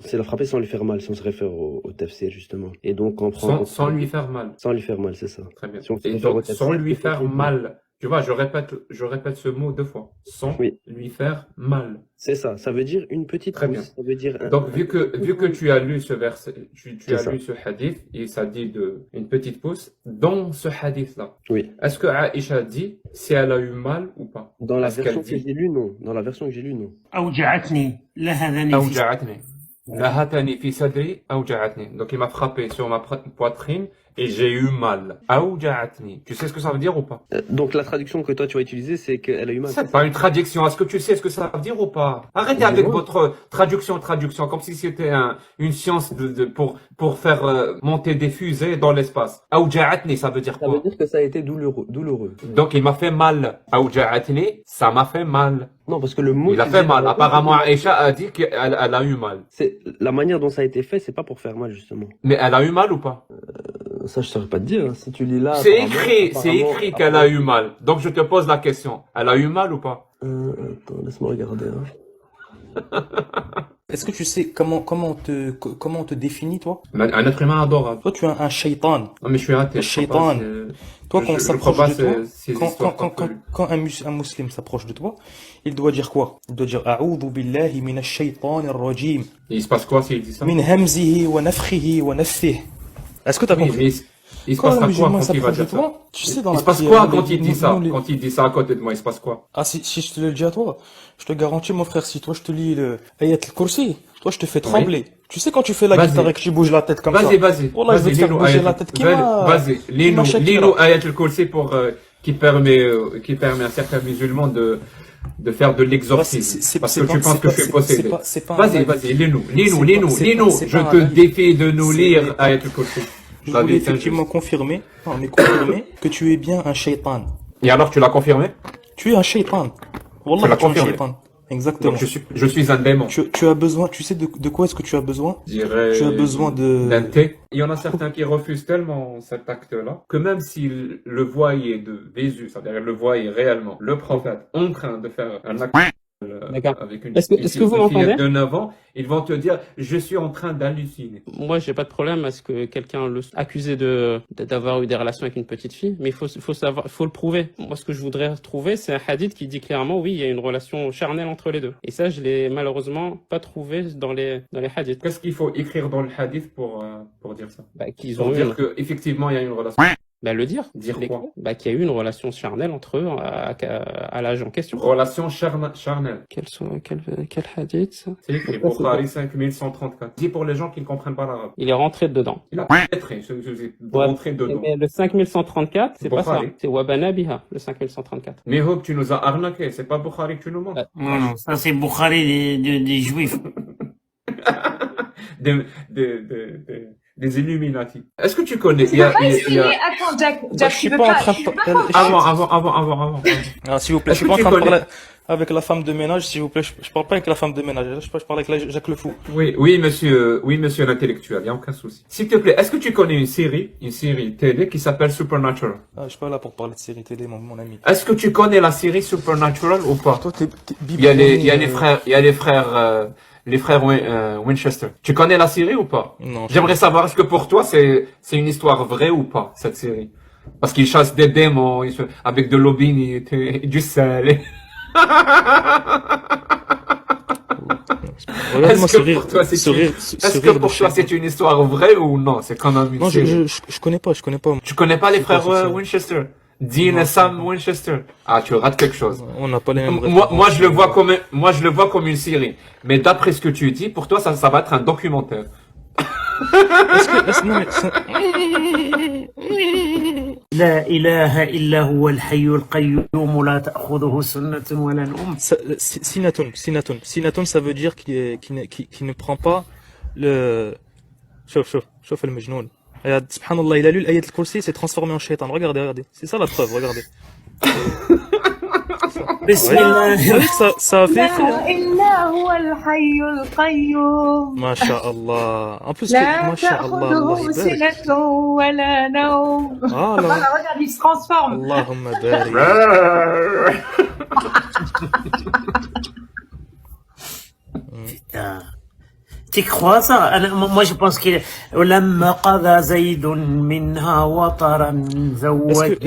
C'est la frapper sans lui faire mal, si on se réfère au tafsir justement. Et donc on prend sans lui faire mal. Sans lui faire mal, c'est ça. Très bien. Si on se Et réfère donc, au tafsir, sans lui faire mal. Tu vois, je répète ce mot 2 fois. Sans lui faire mal. C'est ça. Ça veut dire une petite Très pouce. bien. Ça veut dire Donc, vu que tu as lu ce verset, tu as ça. lu ce hadith, et ça dit une petite pouce, dans ce hadith-là. Oui. Est-ce que Aïcha dit si elle a eu mal ou pas? Dans la Est-ce version qu'elle que j'ai lue, non. Dans la version que j'ai lue, non. أوجعتني لهذني في أوجعتني لهتني في صدري أوجعتني. Donc il m'a frappé sur ma poitrine et j'ai eu mal. أوجعتني. Tu sais ce que ça veut dire ou pas? Donc la traduction que toi tu as utilisée, c'est qu'elle a eu mal. C'est pas une traduction. Est-ce que tu sais ce que ça veut dire ou pas? Arrêtez avec votre traduction, comme si c'était une science pour faire monter des fusées dans l'espace. أوجعتني, ça veut dire quoi? Ça veut dire que ça a été douloureux. Donc il m'a fait mal. أوجعتني, ça m'a fait mal. Non, parce que le mot. Il a fait mal. Apparemment, Aïcha a dit qu'elle a eu mal. C'est la manière dont ça a été fait, c'est pas pour faire mal justement. Mais elle a eu mal ou pas? Ça, je saurais pas te dire. Hein. Si tu lis là. C'est écrit qu'elle a eu mal. Donc je te pose la question. Elle a eu mal ou pas? Attends, laisse-moi regarder. Hein. Est-ce que tu sais comment on te définit, toi? Un être humain adorable. Toi, tu es un shaitan. Non, mais je suis athée. Un shaitan. Toi, quand on s'approche de toi, quand un musulman s'approche de toi, il doit dire quoi? Il doit dire A'udhu billahi minash shaitanir rajim. Il se passe quoi s'il dit ça? Min hamzihi wa nafthihi wa nafthihi. Est-ce que tu as compris? Il se passe quoi quand il va dire ça? Tu sais, dans il se passe quoi quand il dit ça? Quand il dit ça à côté de moi, il se passe quoi? Ah, si je te le dis à toi, je te garantis, mon frère, si toi je te lis le Ayat al-Kursi, toi je te fais trembler. Tu sais quand tu fais la guitare et que tu bouges la tête comme ça. Vas-y. Wallah, je vais te faire bouger la tête. Vas-y, lis-nous Ayat al-Kursi pour, qui permet à certains musulmans de faire de l'exorcisme. Parce que tu penses que je suis possédé. Vas-y, lis-nous. Je te défie de nous lire Ayat al-Kursi. Je voulais effectivement confirmer que tu es bien un shaitan. Et alors, tu l'as confirmé? Tu es un shaitan. Wallah, tu es un shaitan. Exactement. Donc, je suis un démon. Tu as besoin, tu sais de quoi est-ce que tu as besoin? Tu as besoin d'un thé. Il y en a certains qui refusent tellement cet acte-là que même s'ils le voyaient de Jésus, c'est-à-dire le voyaient réellement, le prophète, en train de faire un acte avec une fillette de 9 ans, ils vont te dire je suis en train d'halluciner. Moi, j'ai pas de problème à ce que quelqu'un le accusé d'avoir eu des relations avec une petite fille, mais il faut le prouver. Moi, ce que je voudrais trouver, c'est un hadith qui dit clairement oui, il y a une relation charnelle entre les deux. Et ça, je l'ai malheureusement pas trouvé dans les hadiths. Qu'est-ce qu'il faut écrire dans le hadith pour dire ça? Qu'ils ont dire que effectivement il y a une relation. Le dire. Dire quoi? Qu'il y a eu une relation charnelle entre eux à l'âge en question. Relation charnelle. Quel hadith ça? C'est écrit Bukhari 5134. Dis pour les gens qui ne comprennent pas l'arabe. Il est rentré dedans. Il a pénétré, rentré dedans. Mais le 5134, c'est pas ça. C'est Wabana Biha, le 5134. Mais Hope, tu nous as arnaqué. C'est pas Bukhari que tu nous montres. Non, ça c'est Bukhari des juifs. Des Illuminati. Est-ce que tu connais? Attends, Jack, tu peux pas. Avant. Ah, s'il vous plaît, je suis pas en train de parler avec la femme de ménage, s'il vous plaît. Je parle pas avec la femme de ménage. Je parle avec Jacques le Fou. Oui, monsieur l'intellectuel. Y a aucun souci. S'il te plaît, est-ce que tu connais une série télé qui s'appelle Supernatural? Je suis pas là pour parler de série télé, mon ami. Est-ce que tu connais la série Supernatural ou pas? Il y a les frères Winchester. Tu connais la série ou pas? Non. J'aimerais savoir, est-ce que pour toi, c'est une histoire vraie ou pas, cette série? Parce qu'ils chassent des démons, avec de l'eau bénite et du sel. Regarde-moi Est-ce ce que rire, pour toi, c'est ce une... rire, Est-ce ce que rire de pour toi, chien. c'est une histoire vraie ou non? C'est quand même une Non, série. je connais pas, je connais pas. Tu connais pas les C'est quoi frères cette série? Winchester? Dean Non, et je connais Sam pas. Winchester. Ah, tu rates quelque chose. On n'a pas les mêmes Moi, références. je le vois comme une série. Mais d'après ce que tu dis, pour toi, ça va être un documentaire. Non, mais ça- لا إله إلا هو الحي القيوم لا تأخذه سنة ولا نوم. Sinatun, ça veut dire qu'il ne prend pas le... شوف المجنون. Regarde, subhanallah, il a lu l'ayat al-Kursi, il s'est transformé en shaitan. Regardez. C'est ça la preuve, regardez. بسم Ouais. الله Vous voyez que ça a fait effet, hein. لا إلا هو الحي القيوم Masha'Allah. En plus, لا Masha'Allah, Allah تأخذه يبارك. سنة ولا نوم. Ah là. Voilà, regarde, il se transforme. Allahumma barik. Putain. Tu crois ça? Moi, je pense qu'il ولما قضى زيد منها وطرا زوجناكها.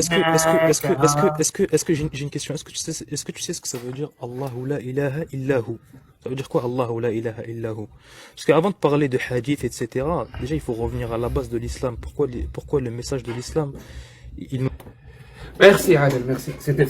Est-ce que j'ai une question? Est-ce que tu sais ce que ça veut dire Allahu la ilaha illahu? Ça veut dire quoi Allahu la ilaha illahu? Parce qu'avant de parler de hadith, etc., déjà il faut revenir à la base de l'islam. Pourquoi le message de l'islam, il nous... Merci, Adel, merci. C'était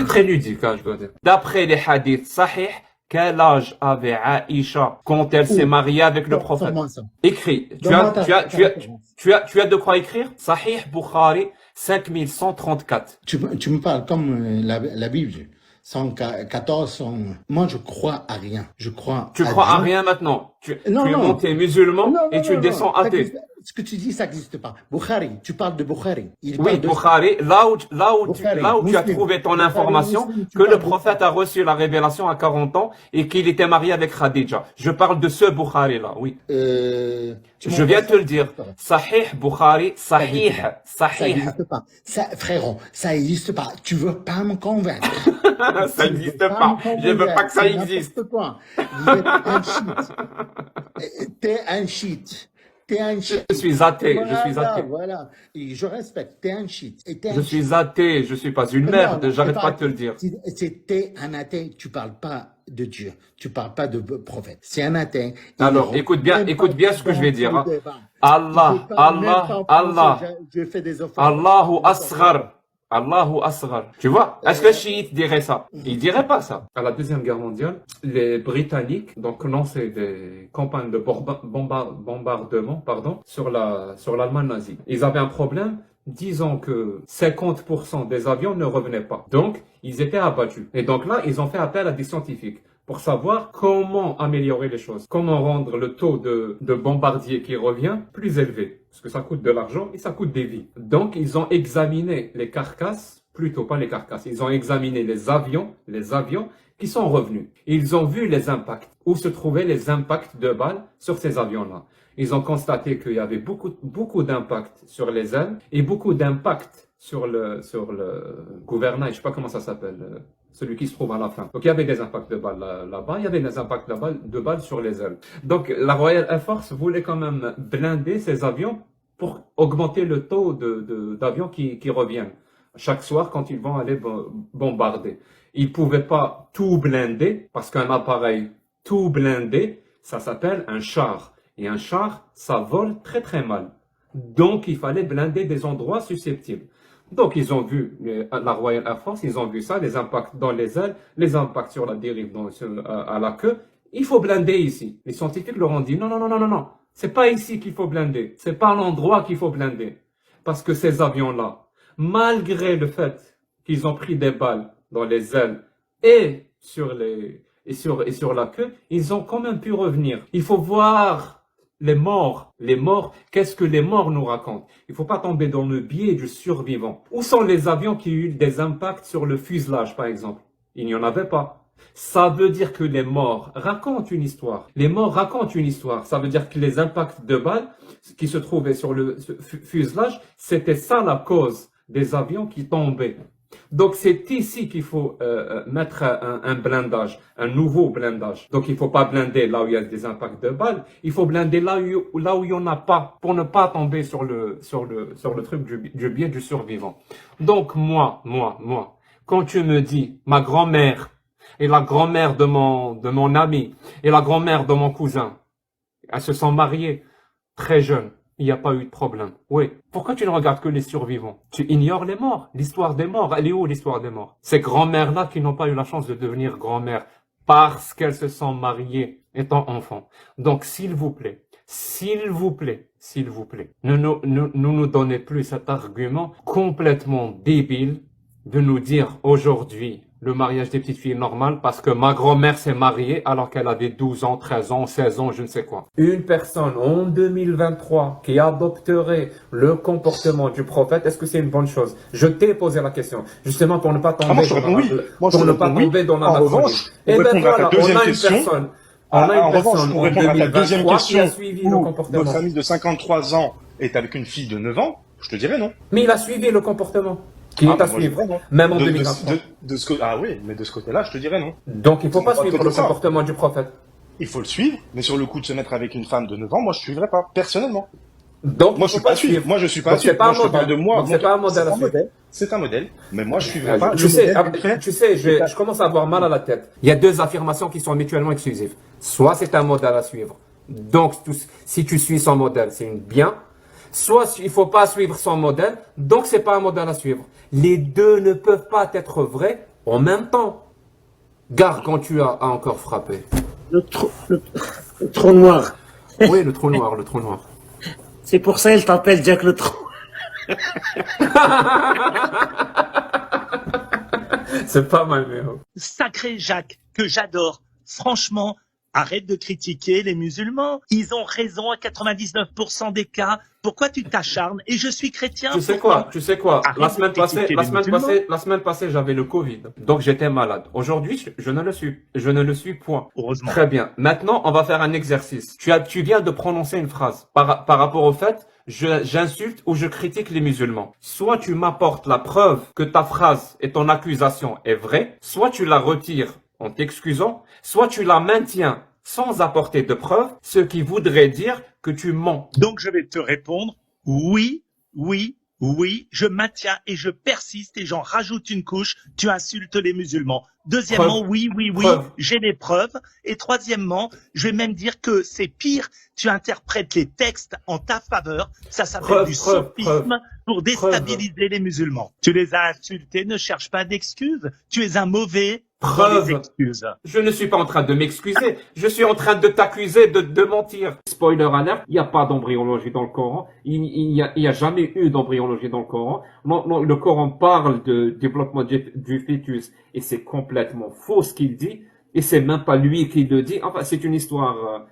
très ludique, hein, je dois dire. D'après les hadiths sahih, quel âge avait Aïcha quand elle s'est mariée avec le prophète? Écrit. Tu as de quoi écrire? Sahih Bukhari 5134. Tu me parles comme la Bible. 114, moi je crois à rien. Je crois Tu à crois à Dieu. rien maintenant. Tu es Non. monté musulman et tu descends Ça athée. existe- Ce que tu dis, ça n'existe pas. Bukhari, tu parles de Bukhari. Il Oui, parle de... Bukhari, Bukhari, là où tu as Muslim. trouvé ton Bukhari, information Muslim, tu que le parles de- prophète a reçu la révélation à 40 ans et qu'il était marié avec Khadija. Je parle de ce Bukhari là, oui. Je viens te le dire. Sahih Bukhari, Sahih, Ça Sahih. n'existe pas. Ça, frérot, ça n'existe pas. Tu veux pas me convaincre. Ça n'existe pas. Je veux pas que ça existe. N'importe quoi. Vous êtes un cheat. T'es un cheat. T'es un cheat. Je suis athée, je suis athée. Voilà. Et je respecte. T'es un cheat. Et t'es un Je cheat. suis athée, je suis pas une Non, merde, non, j'arrête c'est pas de te le dire. T'es un athée, tu parles pas de Dieu, tu parles pas de prophète. C'est un athée. Alors, écoute bien ce que je vais dire. Hein. Allah, Je fais des offres. Allahu Asghar. Allahu Asghar. Tu vois, est-ce que les chiites diraient ça? Ils diraient pas ça. À la Deuxième Guerre mondiale, les Britanniques donc lançaient des campagnes de bombardement sur l'Allemagne nazie. Ils avaient un problème, disons que 50% des avions ne revenaient pas. Donc, ils étaient abattus. Et donc là, ils ont fait appel à des scientifiques pour savoir comment améliorer les choses, comment rendre le taux de bombardier qui revient plus élevé, parce que ça coûte de l'argent et ça coûte des vies. Donc, ils ont examiné les carcasses, plutôt pas les carcasses, ils ont examiné les avions qui sont revenus. Ils ont vu les impacts, où se trouvaient les impacts de balles sur ces avions-là. Ils ont constaté qu'il y avait beaucoup d'impacts sur les ailes et beaucoup d'impacts sur le gouvernail, je sais pas comment ça s'appelle, celui qui se trouve à la fin. Donc il y avait des impacts de balles là-bas, il y avait des impacts de balles sur les ailes. Donc la Royal Air Force voulait quand même blinder ces avions pour augmenter le taux d'avions qui reviennent chaque soir quand ils vont aller bombarder. Ils pouvaient pas tout blinder parce qu'un appareil tout blindé, ça s'appelle un char. Et un char, ça vole très très mal. Donc il fallait blinder des endroits susceptibles. Donc, ils ont vu, la Royal Air Force, ils ont vu ça, les impacts dans les ailes, les impacts sur la dérive, à la queue. Il faut blinder ici. Les scientifiques leur ont dit, non. C'est pas ici qu'il faut blinder. C'est pas l'endroit qu'il faut blinder. Parce que ces avions-là, malgré le fait qu'ils ont pris des balles dans les ailes et sur la queue, ils ont quand même pu revenir. Il faut voir les morts, qu'est-ce que les morts nous racontent? Il ne faut pas tomber dans le biais du survivant. Où sont les avions qui ont eu des impacts sur le fuselage, par exemple? Il n'y en avait pas. Ça veut dire que les morts racontent une histoire. Les morts racontent une histoire. Ça veut dire que les impacts de balles qui se trouvaient sur le fuselage, c'était ça la cause des avions qui tombaient. Donc c'est ici qu'il faut mettre un blindage, un nouveau blindage. Donc il faut pas blinder là où il y a des impacts de balles, il faut blinder là où il y en a pas, pour ne pas tomber sur le truc du biais du survivant. Donc moi, quand tu me dis, ma grand-mère et la grand-mère de mon ami, et la grand-mère de mon cousin, elles se sont mariées très jeunes. Il n'y a pas eu de problème. Oui. Pourquoi tu ne regardes que les survivants? Tu ignores les morts. L'histoire des morts, elle est où l'histoire des morts? Ces grand-mères-là qui n'ont pas eu la chance de devenir grand-mères parce qu'elles se sont mariées étant enfants. Donc, s'il vous plaît, ne nous donnez plus cet argument complètement débile de nous dire aujourd'hui le mariage des petites filles est normal parce que ma grand-mère s'est mariée alors qu'elle avait 12 ans, 13 ans, 16 ans, je ne sais quoi. Une personne en 2023 qui adopterait le comportement du prophète, est-ce que c'est une bonne chose? Je t'ai posé la question, justement pour ne pas tomber dans la revanche, Et pour ben répondre à voilà, ta deuxième on a une question, personne. On a une personne pour en répondre à ta deuxième 2023 qui a question, suivi le où comportement. votre ami de 53 ans est avec une fille de 9 ans, je te dirais non. Mais il a suivi le comportement qui est à suivre, même en 2023. Ah oui, mais de ce côté-là, je te dirais non. Donc il ne faut pas suivre le comportement du prophète. Il faut le suivre, mais sur le coup de se mettre avec une femme de 9 ans, moi je ne suivrai pas, personnellement. Donc moi je suis pas à suivre. Moi je suis pas à suivre. Moi, je parle de moi. C'est pas un modèle à suivre. C'est un modèle, mais moi je suivrai pas. Tu sais, je commence à avoir mal à la tête. Il y a deux affirmations qui sont mutuellement exclusives. Soit c'est un modèle à suivre. Donc si tu suis son modèle, c'est une bien. Soit il faut pas suivre son modèle, donc c'est pas un modèle à suivre. Les deux ne peuvent pas être vrais en même temps. Gare quand tu as encore frappé. Le trou noir. Oui, le trou noir. C'est pour ça qu'il t'appelle Jack le trou. C'est pas mal, mais... Sacré Jacques, que j'adore. Franchement, arrête de critiquer les musulmans. Ils ont raison à 99% des cas. Pourquoi tu t'acharnes? Et je suis chrétien. Tu sais quoi? La semaine passée, j'avais le Covid. Donc j'étais malade. Aujourd'hui, je ne le suis point. Heureusement. Très bien. Maintenant, on va faire un exercice. Tu viens de prononcer une phrase par rapport au fait, j'insulte ou je critique les musulmans. Soit tu m'apportes la preuve que ta phrase et ton accusation est vraie, soit tu la retires en t'excusant, soit tu la maintiens sans apporter de preuves, ce qui voudrait dire que tu mens. Donc je vais te répondre, oui, je maintiens et je persiste et j'en rajoute une couche, tu insultes les musulmans. Deuxièmement, oui, j'ai les preuves. Et troisièmement, je vais même dire que c'est pire, tu interprètes les textes en ta faveur, ça s'appelle du sophisme pour déstabiliser les musulmans. Tu les as insultés, ne cherche pas d'excuses, tu es un mauvais... Preuve. Je ne suis pas en train de m'excuser. Je suis en train de t'accuser de mentir. Spoiler alert, il n'y a pas d'embryologie dans le Coran. Il n'y a jamais eu d'embryologie dans le Coran. Non, le Coran parle de développement du fœtus et c'est complètement faux ce qu'il dit. Et c'est même pas lui qui le dit. Enfin, c'est une histoire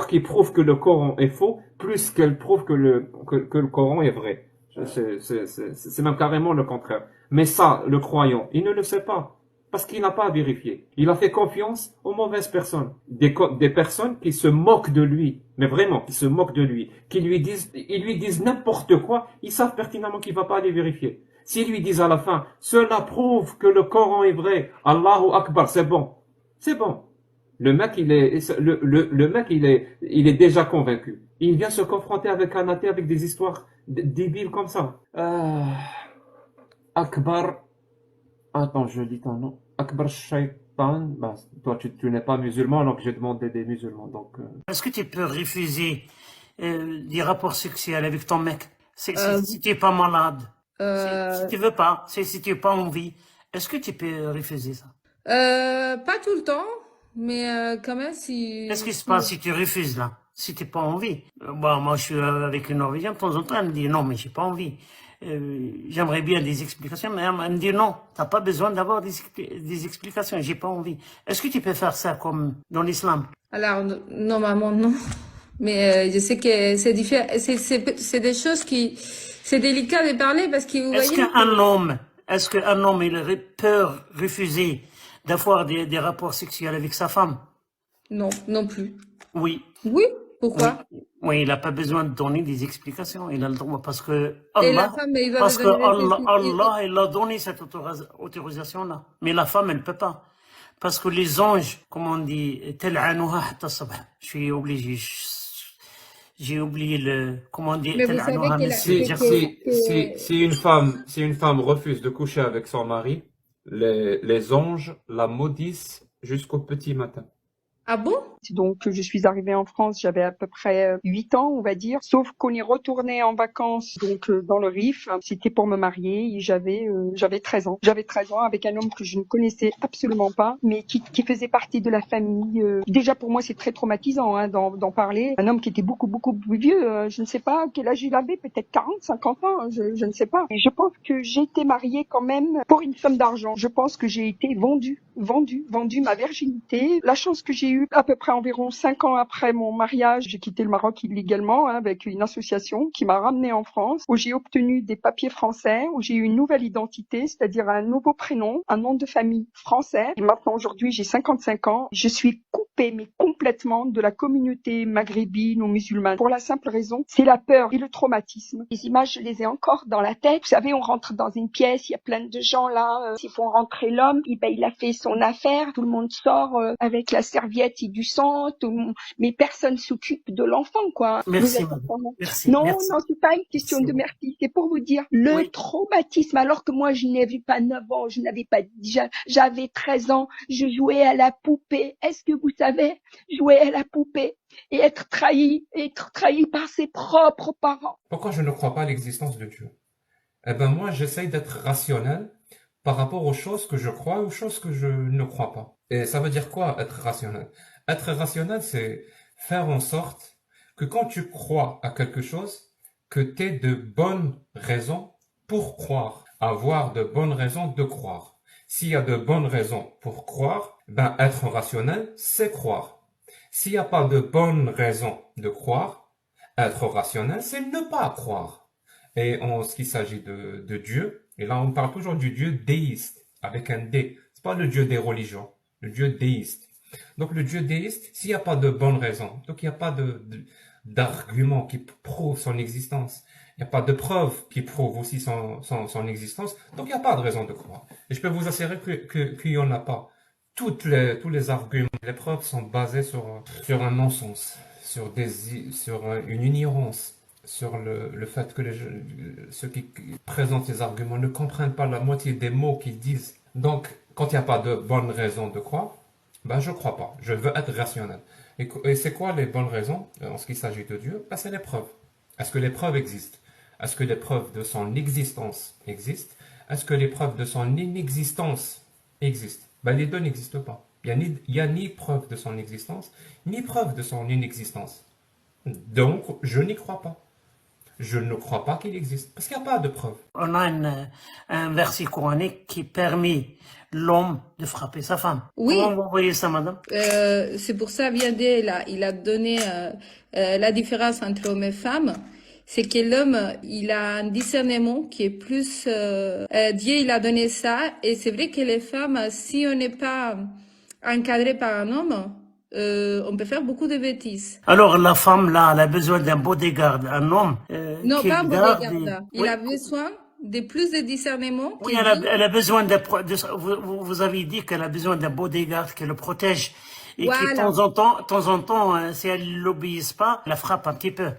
qui prouve que le Coran est faux plus qu'elle prouve que le Coran est vrai. C'est même carrément le contraire. Mais ça, le croyant, il ne le sait pas. Parce qu'il n'a pas à vérifier. Il a fait confiance aux mauvaises personnes. Des personnes qui se moquent de lui. Mais vraiment, qui se moquent de lui. Ils lui disent n'importe quoi. Ils savent pertinemment qu'il va pas aller vérifier. S'ils lui disent à la fin, cela prouve que le Coran est vrai. Allahu Akbar, c'est bon. C'est bon. Le mec, il est déjà convaincu. Il vient se confronter avec un athée avec des histoires débiles comme ça. Akbar, attends, je dis ton nom. Akbar Shaitan, toi tu n'es pas musulman, donc j'ai demandé des musulmans. Donc, Est-ce que tu peux refuser des rapports sexuels avec ton mec si tu n'es pas malade, si tu veux pas, si tu n'as pas envie, est-ce que tu peux refuser ça? Pas tout le temps, mais quand même si... Qu'est-ce qui se passe si tu refuses là? Si tu n'as pas envie? Moi je suis avec une Norvégienne, de temps en temps elle me dit non mais j'ai pas envie. J'aimerais bien des explications, mais elle me dit non, t'as pas besoin d'avoir des explications, j'ai pas envie. Est-ce que tu peux faire ça comme dans l'islam? Alors, normalement, non. Mais je sais que c'est différent. C'est des choses qui... C'est délicat de parler parce que vous Est-ce qu'un homme, il peut refuser d'avoir des rapports sexuels avec sa femme? Non, non plus. Oui. Oui? Pourquoi? Oui, il n'a pas besoin de donner des explications. Il a le droit parce que Et Allah, la femme, il va parce lui que donner Allah, il a donné cette autorisation-là. Mais la femme, elle ne peut pas. Parce que les anges, comme on dit, je suis obligé. J'ai oublié le, comment on dit, Mais vous savez si une femme refuse de coucher avec son mari, les anges la maudissent jusqu'au petit matin. Ah bon? Donc, je suis arrivée en France, j'avais à peu près 8 ans, on va dire. Sauf qu'on est retourné en vacances, donc dans le Rif. C'était pour me marier et j'avais 13 ans. J'avais 13 ans avec un homme que je ne connaissais absolument pas, mais qui faisait partie de la famille. Déjà, pour moi, c'est très traumatisant d'en parler. Un homme qui était beaucoup, beaucoup plus vieux. Je ne sais pas quel âge il avait, peut-être 40, 50 ans, je ne sais pas. Et je pense que j'ai été mariée quand même pour une somme d'argent. Je pense que j'ai été vendue ma virginité. La chance que j'ai eue, à peu près environ 5 ans après mon mariage, j'ai quitté le Maroc illégalement avec une association qui m'a ramenée en France, où j'ai obtenu des papiers français, où j'ai eu une nouvelle identité, c'est-à-dire un nouveau prénom, un nom de famille français. Et maintenant, aujourd'hui, j'ai 55 ans. Je suis coupée, mais complètement, de la communauté maghrébine ou musulmane. Pour la simple raison, c'est la peur et le traumatisme. Les images, je les ai encore dans la tête. Vous savez, on rentre dans une pièce, il y a plein de gens là. S'ils font rentrer l'homme, il a fait son affaire. Tout le monde sort avec la serviette et du sang. Mais personne s'occupe de l'enfant, quoi. Merci, merci. Non, merci. non, c'est pas une question de merci. C'est pour vous dire le traumatisme. Alors que moi, je n'avais pas 9 ans, j'avais 13 ans. Je jouais à la poupée. Est-ce que vous savez, jouer à la poupée et être trahi par ses propres parents? Pourquoi je ne crois pas à l'existence de Dieu? Eh ben moi, j'essaye d'être rationnel par rapport aux choses que je crois et aux choses que je ne crois pas. Et ça veut dire quoi, être rationnel? Être rationnel, c'est faire en sorte que quand tu crois à quelque chose, que tu aies de bonnes raisons pour croire. Avoir de bonnes raisons de croire. S'il y a de bonnes raisons pour croire, ben être rationnel, c'est croire. S'il n'y a pas de bonnes raisons de croire, être rationnel, c'est ne pas croire. Et en ce qui s'agit de Dieu, et là on parle toujours du Dieu déiste, avec un D. C'est pas le Dieu des religions, le Dieu déiste. Donc le Dieu déiste, s'il n'y a pas de bonnes raisons, donc il n'y a pas d'arguments qui prouvent son existence, il n'y a pas de preuves qui prouvent aussi son existence, donc il n'y a pas de raison de croire. Et je peux vous assurer qu'il n'y en a pas. Tous les arguments, les preuves sont basées sur un non-sens, sur une ignorance, sur le fait que ceux qui présentent les arguments ne comprennent pas la moitié des mots qu'ils disent. Donc, quand il n'y a pas de bonnes raisons de croire, ben je ne crois pas. Je veux être rationnel. Et c'est quoi les bonnes raisons en ce qu'il s'agit de Dieu? Ben, c'est les preuves. Est-ce que les preuves existent? Est-ce que les preuves de son existence existent? Est-ce que les preuves de son inexistence existent? Ben, les deux n'existent pas. Il n'y a ni preuve de son existence, ni preuve de son inexistence. Donc, je n'y crois pas. Je ne crois pas qu'il existe, parce qu'il n'y a pas de preuve. On a un verset coranique qui permet l'homme de frapper sa femme. Oui. Comment vous voyez ça, madame? C'est pour ça, Viandé, il a donné la différence entre homme et femme. C'est que l'homme, il a un discernement qui est plus... Dieu, il a donné ça. Et c'est vrai que les femmes, si on n'est pas encadré par un homme, on peut faire beaucoup de bêtises. Alors la femme, là, elle a besoin d'un bodyguard, un homme non, qui pas un garde... bodyguard. Il a besoin de plus de discernement. Oui, elle a besoin vous avez dit qu'elle a besoin d'un bodyguard qui le protège. Et qui, de temps en temps, si elle ne l'obéisse pas, la frappe un petit peu,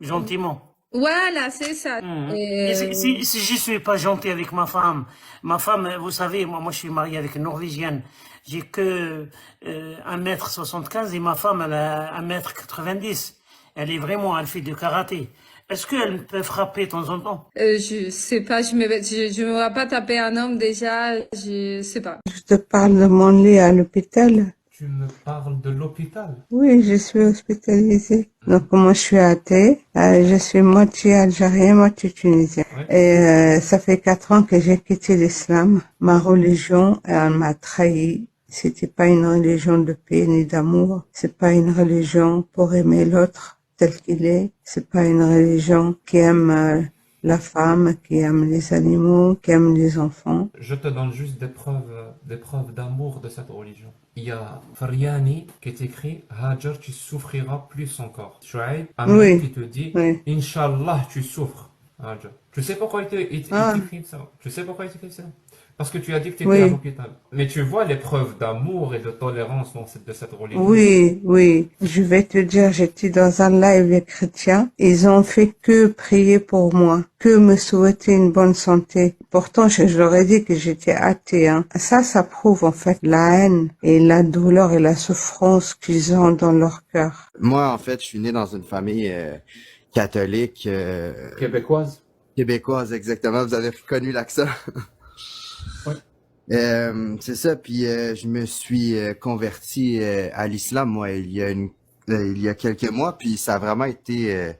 gentiment. Voilà, c'est ça. Si je suis pas gentil avec ma femme, vous savez, moi je suis marié avec une Norvégienne. J'ai que 1m75 et ma femme, elle a 1m90. Elle fait du karaté. Est-ce qu'elle peut frapper de temps en temps? Je sais pas, je me vois pas taper un homme déjà, je sais pas. Je te parle de mon lit à l'hôpital. Tu me parles de l'hôpital? Oui, je suis hospitalisée. Donc moi je suis athée, je suis moitié algérien, moitié tunisien. Et ça fait 4 ans que j'ai quitté l'islam. Ma religion, elle m'a trahi. C'était pas une religion de paix ni d'amour. C'est pas une religion pour aimer l'autre tel qu'il est. C'est pas une religion qui aime la femme, qui aime les animaux, qui aime les enfants. Je te donne juste des preuves d'amour de cette religion. Il y a Faryani qui t'écrit Hajar, tu souffriras plus encore. Shuaib, qui te dit Inch'Allah, tu souffres. Ah, tu sais pourquoi il Ah, t'écrit ça? Tu sais pourquoi il t'écrit ça? Parce que tu as dit que tu étais à oui, l'hôpital. Mais tu vois les preuves d'amour et de tolérance de cette religion. oui, oui. Je vais te dire, j'étais dans un live chrétien. Ils ont fait que prier pour moi, que me souhaiter une bonne santé. Pourtant, je leur ai dit que j'étais athée, hein. Ça prouve en fait la haine et la douleur et la souffrance qu'ils ont dans leur cœur. Moi, en fait, je suis né dans une famille catholique Québécoise. québécoise, exactement. Vous avez reconnu l'accent. Ouais. C'est ça. Puis je me suis converti à l'islam, moi, il y a quelques mois. Puis ça a vraiment été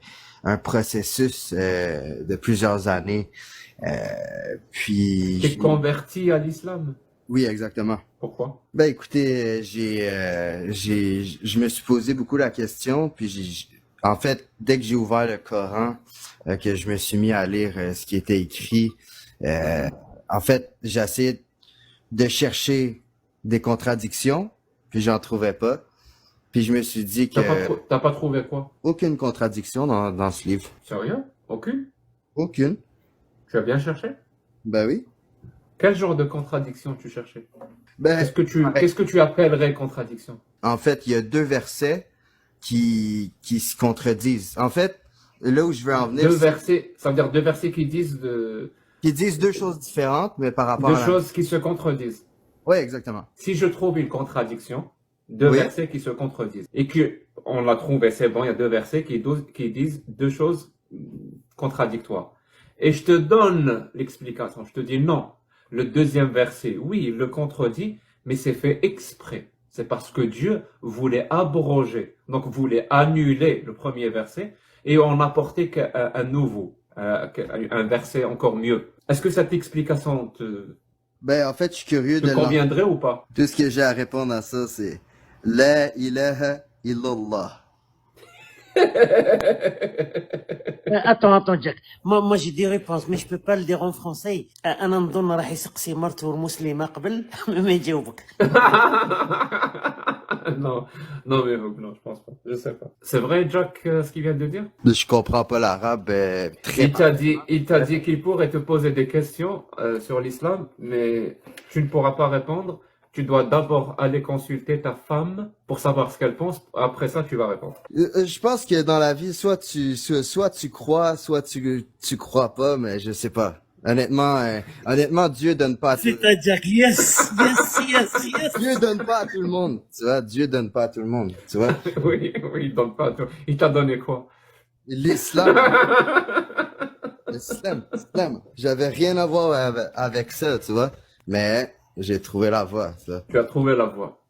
un processus de plusieurs années. Puis T'es converti à l'islam. oui, exactement. Pourquoi? Ben écoutez, je me suis posé beaucoup la question, puis en fait, dès que j'ai ouvert le Coran, que je me suis mis à lire ce qui était écrit, en fait, j'ai essayé de chercher des contradictions, puis j'en trouvais pas. Puis je me suis dit que T'as pas trouvé quoi? aucune contradiction dans ce livre. Sérieux? Aucune? Aucune. Tu as bien cherché? Ben oui. Quel genre de contradiction tu cherchais? Ben, Qu'est-ce que tu appellerais contradiction? en fait, il y a deux versets qui se contredisent. En fait, là où je veux en venir, Deux versets, ça veut dire deux versets qui disent qui disent deux choses différentes, mais par rapport deux à la... choses qui se contredisent. Oui, exactement. Si je trouve une contradiction, deux Oui. versets qui se contredisent, et que on l'a trouvé, c'est bon, il y a deux versets qui disent deux choses contradictoires. Et je te donne l'explication. Je te dis non. Le deuxième verset, oui, il le contredit, mais c'est fait exprès. C'est parce que Dieu voulait abroger, donc voulait annuler le premier verset, et on apportait un nouveau, un verset encore mieux. Est-ce que cette explication Ben, en fait, je suis curieux te conviendrait ou pas? Tout ce que j'ai à répondre à ça, c'est La ilaha illallah. Attends, Jack. Moi, j'ai des réponses, mais je peux pas le dire en français. أنا نظن راح يسقسي مرته المسلمة قبل ما يجاوبك. Non, non, mais non, je pense pas. Je sais pas. C'est vrai, Jack, ce qu'il vient de dire? Je comprends pas l'arabe très Il t'a dit qu'il pourrait te poser des questions sur l'islam, mais tu ne pourras pas répondre. Tu dois d'abord aller consulter ta femme pour savoir ce qu'elle pense. Après ça, tu vas répondre. Je pense que dans la vie, soit tu crois, soit tu crois pas, mais je sais pas. Honnêtement, Dieu donne pas à tout. C'est-à-dire, yes. Dieu donne pas à tout le monde, tu vois. Dieu donne pas à tout le monde, tu vois. Oui, il donne pas tout. Il t'a donné quoi? L'islam. L'islam. J'avais rien à voir avec ça, tu vois. Mais j'ai trouvé la voie, ça. Tu as trouvé la voie.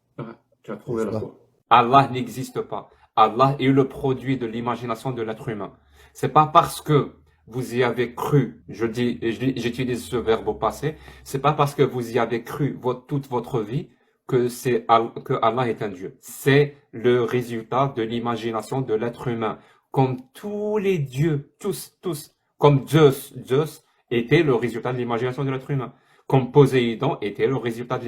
Tu as trouvé la voie. Allah n'existe pas. Allah est le produit de l'imagination de l'être humain. C'est pas parce que vous y avez cru, j'utilise ce verbe au passé, c'est pas parce que vous y avez cru toute votre vie que Allah est un Dieu. C'est le résultat de l'imagination de l'être humain. Comme tous les dieux, tous, comme Zeus était le résultat de l'imagination de l'être humain. Comme Poséidon était le résultat de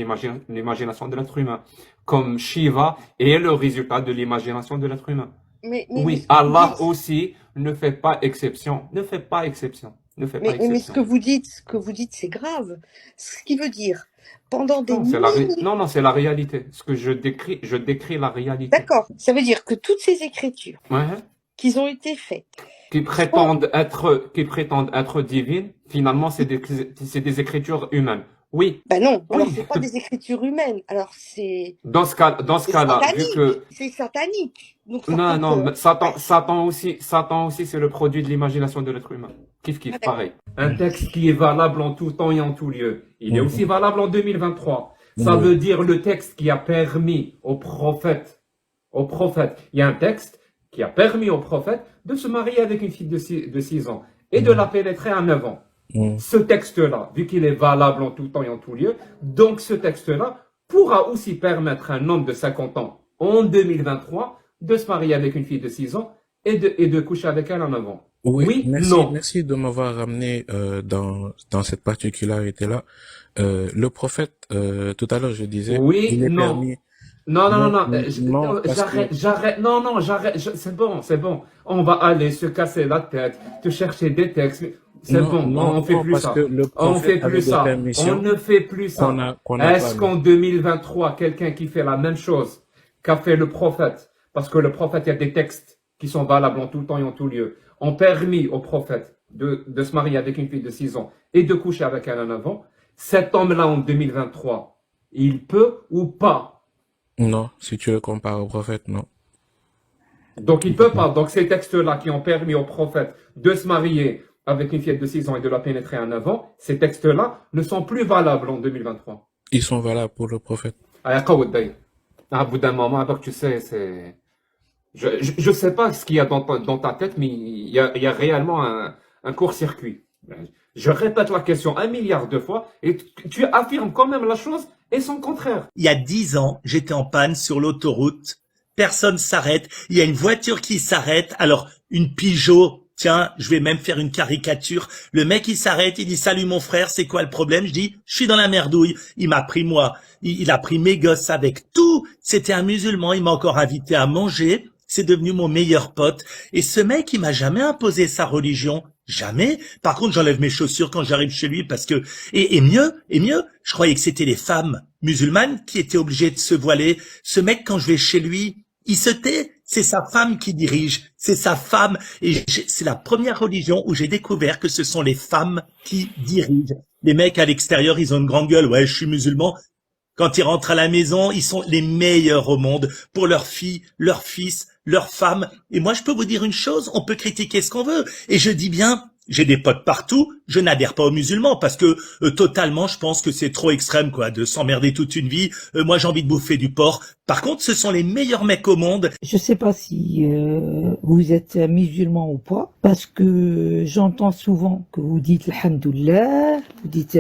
l'imagination de l'être humain. Comme Shiva est le résultat de l'imagination de l'être humain. Oui, Allah aussi ne fait pas exception. Ne fait pas exception. Mais ce que vous dites, c'est grave. Ce qui veut dire, pendant des Non, c'est la réalité. Ce que je décris la réalité. D'accord. Ça veut dire que toutes ces écritures Ouais. qui ont été faites, Qui prétendent être divines, finalement, c'est des écritures humaines. Oui. ben non, alors Oui. c'est pas des écritures humaines, alors c'est Dans ce cas-là, vu que c'est satanique. Donc ça non, prouve non, que- mais Satan aussi, c'est le produit de l'imagination de l'être humain. Kiff, pareil. Un texte qui est valable en tout temps et en tout lieu. Il est aussi valable en 2023. Ça veut dire le texte qui a permis aux prophètes, il y a un texte qui a permis aux prophètes de se marier avec une fille de 6 ans et de la pénétrer à 9 ans. Ce texte-là, vu qu'il est valable en tout temps et en tout lieu, donc ce texte-là pourra aussi permettre à un homme de 50 ans en 2023 de se marier avec une fille de 6 ans et de coucher avec elle en 9 ans. Oui, non. Merci de m'avoir ramené dans cette particularité-là. Le prophète, tout à l'heure, je disais, Oui, il est non. permis. Non, parce que- j'arrête, c'est bon. On va aller se casser la tête, te chercher des textes. C'est Non, bon, non, on fait non, plus parce ça. que le On fait prophète avait plus des ça. permissions On ne fait plus ça. qu'on n'a Est-ce pas qu'en nous. 2023, quelqu'un qui fait la même chose qu'a fait le prophète, parce que le prophète, il y a des textes qui sont valables en tout temps et en tout lieu, ont permis au prophète de se marier avec une fille de 6 ans et de coucher avec elle en avant, cet homme-là en 2023, il peut ou pas? Non, si tu le compares au prophète, non. Donc il peut pas. Donc ces textes-là qui ont permis au prophète de se marier avec une fille de 6 ans et de la pénétrer en avant, ces textes-là ne sont plus valables en 2023. Ils sont valables pour le prophète. À bout d'un moment, alors tu sais, c'est... Je sais pas ce qu'il y a dans ta tête, mais il y a réellement un court-circuit. Je répète la question 1 milliard de fois et tu affirmes quand même la chose et son contraire. Il y a 10 ans, j'étais en panne sur l'autoroute. Personne s'arrête. Il y a une voiture qui s'arrête. Alors, une Peugeot, tiens, je vais même faire une caricature. Le mec, il s'arrête, il dit, salut mon frère, c'est quoi le problème? Je dis, je suis dans la merdouille. Il m'a pris moi. Il a pris mes gosses avec tout. C'était un musulman. Il m'a encore invité à manger. C'est devenu mon meilleur pote. Et ce mec, il m'a jamais imposé sa religion. Jamais. Par contre, j'enlève mes chaussures quand j'arrive chez lui parce que, et mieux, je croyais que c'était les femmes musulmanes qui étaient obligées de se voiler. Ce mec, quand je vais chez lui, il se tait. C'est sa femme qui dirige. C'est sa femme. Et c'est la première religion où j'ai découvert que ce sont les femmes qui dirigent. Les mecs à l'extérieur, ils ont une grande gueule. Ouais, je suis musulman. Quand ils rentrent à la maison, ils sont les meilleurs au monde pour leurs filles, leurs fils, leurs femmes. Et moi, je peux vous dire une chose, on peut critiquer ce qu'on veut. Et je dis bien, j'ai des potes partout, je n'adhère pas aux musulmans parce que totalement, je pense que c'est trop extrême quoi, de s'emmerder toute une vie. Moi, j'ai envie de bouffer du porc. Par contre, ce sont les meilleurs mecs au monde. Je sais pas si vous êtes musulman ou pas, parce que j'entends souvent que vous dites Alhamdulillah, vous dites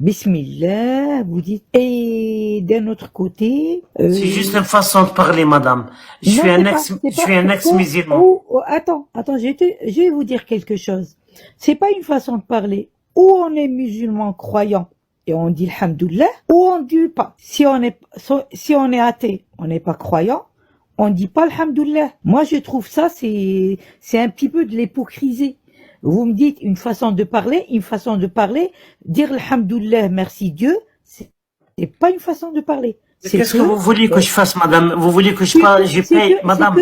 Bismillah, vous dites... Et d'un autre côté... C'est juste une façon de parler, madame. Je suis un ex-musulman. Attends, je vais vous dire quelque chose. C'est pas une façon de parler. Ou on est musulman croyant et on dit Alhamdulillah, ou on dit pas. Si on est athée, on n'est pas croyant, on dit pas Alhamdulillah. Moi, je trouve ça, c'est un petit peu de l'hypocrisie. Vous me dites une façon de parler, dire Alhamdulillah, merci Dieu, c'est pas une façon de parler. Qu'est-ce que vous voulez que je fasse, madame? Vous voulez que je paye, madame?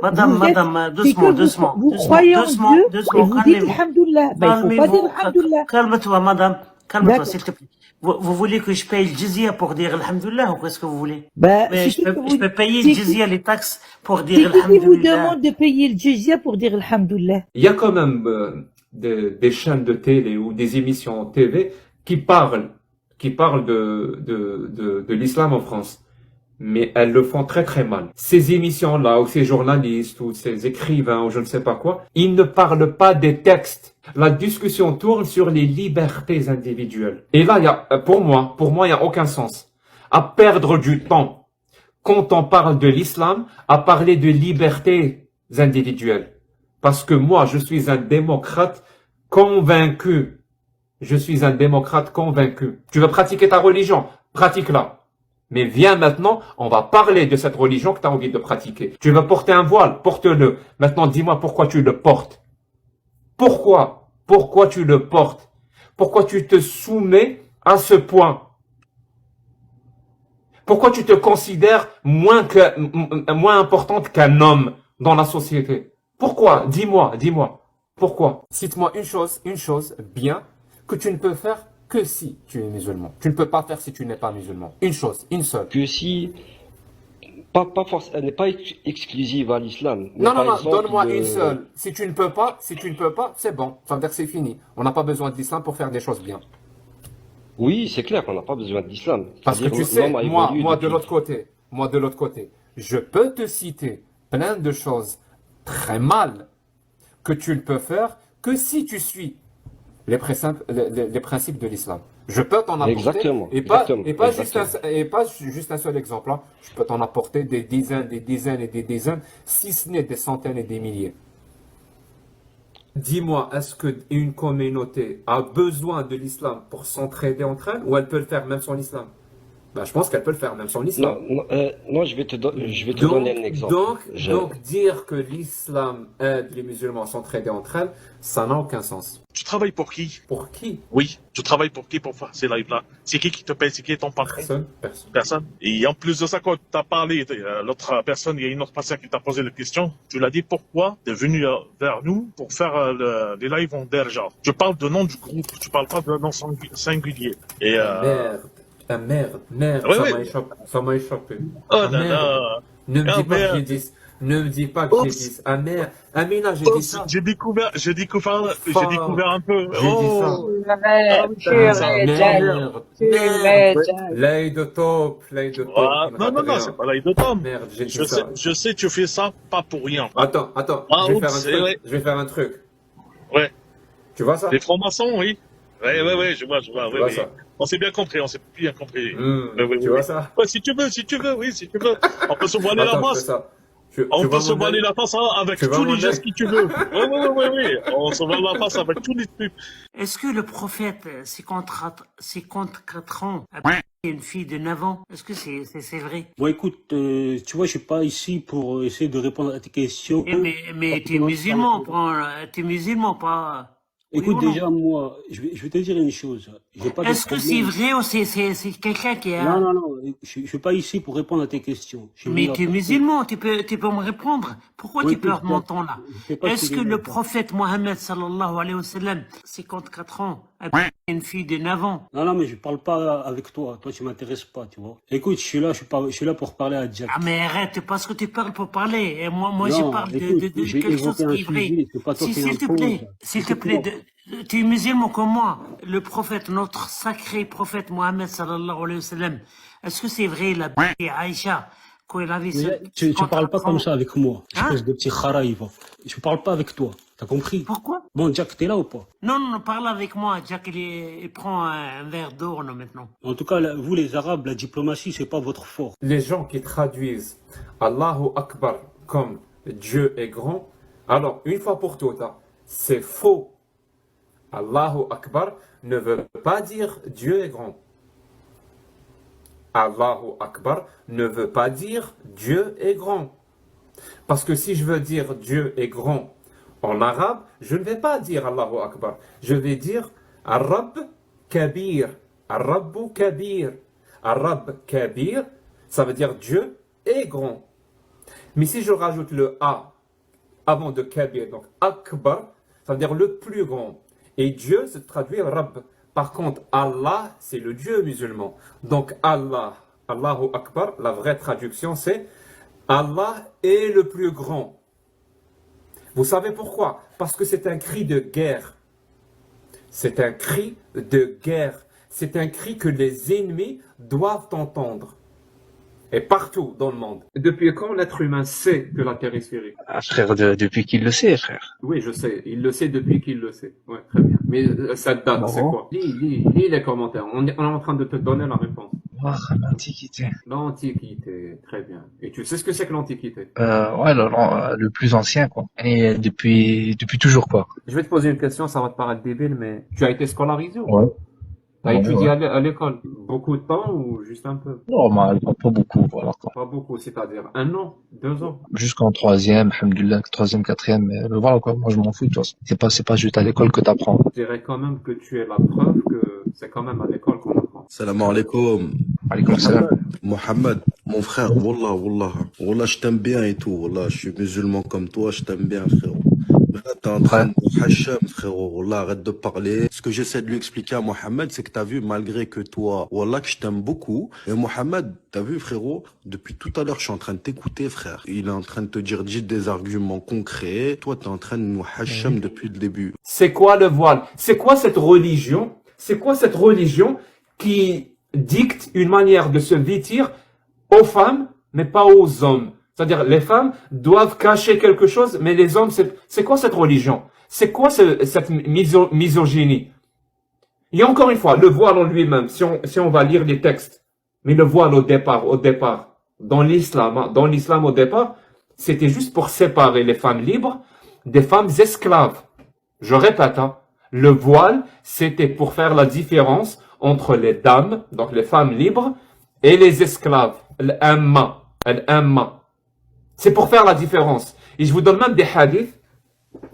Madame, doucement. Vous croyez en Dieu et vous dites Alhamdulillah. Ben, il faut pas dire Alhamdulillah. Calme-toi, madame. Calme-toi, s'il te plaît. Vous voulez que je paye le jizya pour dire Alhamdulillah ou qu'est-ce que vous voulez? Mais je peux payer le jizya, les taxes pour dire Alhamdulillah. C'est qui vous demande de payer le jizya pour dire Alhamdulillah? Il y a quand même des chaînes de télé ou des émissions TV qui parlent de l'islam en France. Mais elles le font très très mal. Ces émissions-là, ou ces journalistes, ou ces écrivains, ou je ne sais pas quoi, ils ne parlent pas des textes. La discussion tourne sur les libertés individuelles. Et là, pour moi, il n'y a aucun sens à perdre du temps quand on parle de l'islam, à parler de libertés individuelles. Parce que moi, je suis un démocrate convaincu. Je suis un démocrate convaincu. Tu veux pratiquer ta religion? Pratique-la. Mais viens maintenant, on va parler de cette religion que tu as envie de pratiquer. Tu veux porter un voile? Porte-le. Maintenant, dis-moi pourquoi tu le portes. Pourquoi? Pourquoi tu le portes? Pourquoi tu te soumets à ce point? Pourquoi tu te considères moins importante qu'un homme dans la société? Pourquoi? Dis-moi. Pourquoi? Cite-moi une chose bien que tu ne peux faire que si tu es musulman. Tu ne peux pas faire si tu n'es pas musulman. Une chose, une seule. Que si, pas force, elle n'est pas exclusive à l'islam. Non, donne-moi une seule. Si tu ne peux pas, c'est bon. Ça veut dire que c'est fini. On n'a pas besoin de l'islam pour faire des choses bien. Oui, c'est clair qu'on n'a pas besoin de l'islam. Parce que tu sais, moi de l'autre côté, je peux te citer plein de choses très mal que tu ne peux faire que si tu suis les principes de l'islam. Je peux t'en apporter, et pas juste un seul exemple. Hein. Je peux t'en apporter des dizaines, si ce n'est des centaines et des milliers. Dis-moi, est-ce qu'une communauté a besoin de l'islam pour s'entraider entre elles, ou elle peut le faire même sans l'islam? Bah, je pense qu'elle peut le faire, même sans l'islam. Non, je vais te donner un exemple. Donc, dire que l'islam aide les musulmans à s'entraider entre elles, ça n'a aucun sens. Tu travailles pour qui? Pour qui? Oui, tu travailles pour qui pour faire ces lives-là? C'est qui te paye? C'est qui ton patron? Personne. Et en plus de ça, quand tu as parlé, l'autre personne, il y a une autre personne qui t'a posé la question, tu l'as dit pourquoi tu es venu vers nous pour faire les lives en derja. Tu parles de nom du groupe, tu parles pas de nom singulier. Et Merde, ouais, ça m'a échappé. Oh là là. Ne me dis pas que j'ai dit. Ah merde. Amina, j'ai dit ça. J'ai découvert un peu. L'œil de top. Non, c'est pas l'œil de top. Merde, j'ai dit ça. Je sais, tu fais ça pas pour rien. Attends, je vais faire un truc. Ouais. Tu vois ça? Les francs-maçons, oui. Ouais, je vois. Oui. Ça. On s'est bien compris. Tu vois ça? Ouais, si tu veux. On peut se voiler la face. On peut se voiler la face avec tous les gestes que tu veux. Oui. On se voile la face avec tous les trucs. Est-ce que le prophèt, 54 ans, a pris une fille de 9 ans? Est-ce que c'est vrai? Bon, écoute, tu vois, je suis pas ici pour essayer de répondre à tes questions. Mais t'es musulman, pas... Écoute, oui, déjà, moi, je vais te dire une chose. Est-ce que c'est vrai ou c'est quelqu'un qui a... Non, je suis pas ici pour répondre à tes questions. Mais tu es musulman, tu peux me répondre. Pourquoi tu perds mon temps là? Est-ce que le prophète Mohammed sallallahu alayhi wa sallam, 54 ans, a pris une fille de 9 ans? Non, mais je parle pas avec toi. Toi, tu m'intéresses pas, tu vois. Écoute, je suis là pour parler à Jack. Ah, mais arrête, parce que tu parles pour parler. Et moi, je parle de quelque chose qui est vrai. S'il te plaît, tu es musulman comme moi. Le prophète, notre sacré prophète Mohammed sallallahu alayhi wa sallam, est-ce que c'est vrai la Aïcha quand elle avait tu parles pas comme ça avec moi. Espèce de petit kharaïva. Je parle pas avec toi. T'as compris? Pourquoi? Bon, Jack, t'es là ou pas? Non, parle avec moi. Jack, il prend un verre d'or maintenant. En tout cas, vous les Arabes, la diplomatie, c'est pas votre fort. Les gens qui traduisent Allahu Akbar comme Dieu est grand, alors une fois pour toutes, c'est faux. Allahu Akbar ne veut pas dire Dieu est grand. Allahu Akbar ne veut pas dire Dieu est grand. Parce que si je veux dire Dieu est grand en arabe, je ne vais pas dire Allahu Akbar. Je vais dire Ar-Rabb Kabir. Ar-Rabbu Kabir. Ar-Rabb Kabir, ça veut dire Dieu est grand. Mais si je rajoute le A avant de Kabir, donc Akbar, ça veut dire le plus grand. Et Dieu se traduit Rabb. Par contre, Allah, c'est le Dieu musulman. Donc Allah, Allahu Akbar, la vraie traduction c'est Allah est le plus grand. Vous savez pourquoi? Parce que c'est un cri de guerre. C'est un cri de guerre. C'est un cri que les ennemis doivent entendre. Et partout dans le monde. Depuis quand l'être humain sait que la Terre est sphérique? Frère, depuis qu'il le sait, frère. Oui, je sais. Il le sait depuis qu'il le sait. Ouais, très bien. Mais cette date, c'est quoi? Lis les commentaires. On est en train de te donner la réponse. L'Antiquité. L'Antiquité, très bien. Et tu sais ce que c'est que l'Antiquité? Ouais, le plus ancien, quoi. Et depuis toujours, quoi. Je vais te poser une question, ça va te paraître débile, mais tu as été scolarisé ou ouais. T'as étudié à l'école beaucoup de temps ou juste un peu? Normal, pas beaucoup, voilà quoi. Pas beaucoup, c'est-à-dire 1 an, 2 ans? Jusqu'en 3e, alhamdoulilah, 3e, 4e, mais voilà quoi, moi je m'en fous de toi. C'est pas juste à l'école que t'apprends. Je dirais quand même que tu es la preuve que c'est quand même à l'école qu'on apprend. Salam alaikum. Alaikum salam. Mohamed, mon frère, wallah, je t'aime bien et tout, wallah, je suis musulman comme toi, je t'aime bien frérot. Mais là, t'es en train de hacham, frérot. Wallah, arrête de parler. Ce que j'essaie de lui expliquer à Mohamed, c'est que t'as vu, malgré que toi, wallah, que je t'aime beaucoup. Et Mohamed, t'as vu, frérot, depuis tout à l'heure, je suis en train de t'écouter, frère. Il est en train de te dire des arguments concrets. Toi, t'es en train de nous hacham depuis le début. C'est quoi le voile? C'est quoi cette religion? C'est quoi cette religion qui dicte une manière de se vêtir aux femmes, mais pas aux hommes? C'est-à-dire, les femmes doivent cacher quelque chose, mais les hommes, c'est quoi cette religion? C'est quoi cette misogynie? Et encore une fois, le voile en lui-même, si on va lire les textes, mais le voile au départ, dans l'islam au départ, c'était juste pour séparer les femmes libres des femmes esclaves. Je répète, le voile, c'était pour faire la différence entre les dames, donc les femmes libres, et les esclaves, al-amma, al-amma. C'est pour faire la différence. Et je vous donne même des hadiths,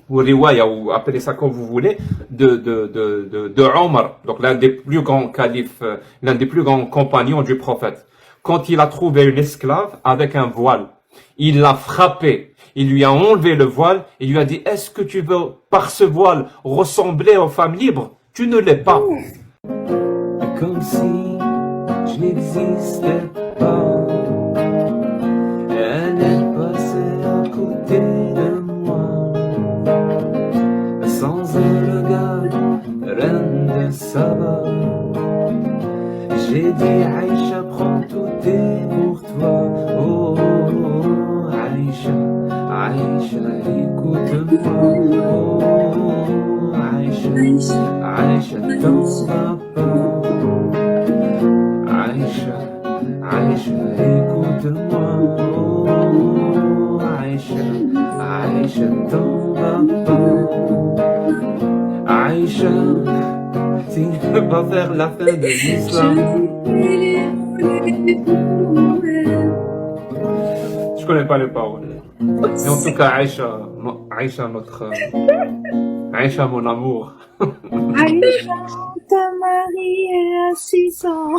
ou riwaya, ou appelez ça comme vous voulez, de Omar, donc l'un des plus grands califes, l'un des plus grands compagnons du prophète. Quand il a trouvé une esclave avec un voile, il l'a frappé, il lui a enlevé le voile, il lui a dit, est-ce que tu veux, par ce voile, ressembler aux femmes libres? Tu ne l'es pas. Comme si je n'existais pas. Elle est passée à côté de moi. Sans un regard, reine de Saba. J'ai dit Aïcha, prends tout est pour toi. Oh, Aïcha, Aïcha, écoute-moi. Oh, Aïcha, Aïcha, t'en vas pas. Aïcha, Aïcha, écoute-moi. Oh, Aïcha, Aïcha, t'en vas pas. Aïcha, tu ne peux pas faire la fin de l'islam. Je connais pas les paroles. Mais en tout cas, Aïcha, Aïcha, mon amour. Aïcha, ta mariée à 6 ans.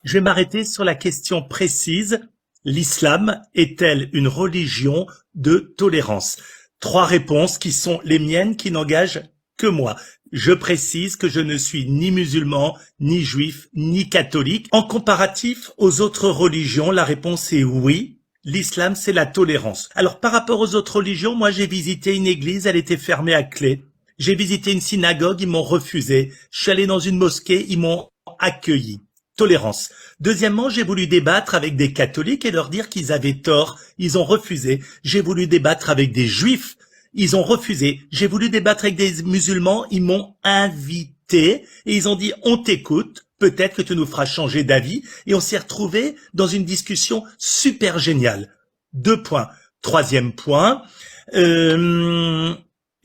Je vais m'arrêter sur la question précise. L'islam est-elle une religion de tolérance? 3 réponses qui sont les miennes, qui n'engagent que moi. Je précise que je ne suis ni musulman, ni juif, ni catholique. En comparatif aux autres religions, la réponse est oui. L'islam, c'est la tolérance. Alors, par rapport aux autres religions, moi, j'ai visité une église, elle était fermée à clé. J'ai visité une synagogue, ils m'ont refusé. Je suis allé dans une mosquée, ils m'ont accueilli. Tolérance. Deuxièmement, j'ai voulu débattre avec des catholiques et leur dire qu'ils avaient tort. Ils ont refusé. J'ai voulu débattre avec des juifs. Ils ont refusé. J'ai voulu débattre avec des musulmans. Ils m'ont invité et ils ont dit on t'écoute. Peut-être que tu nous feras changer d'avis. Et on s'est retrouvés dans une discussion super géniale. 2 points. 3e point. Je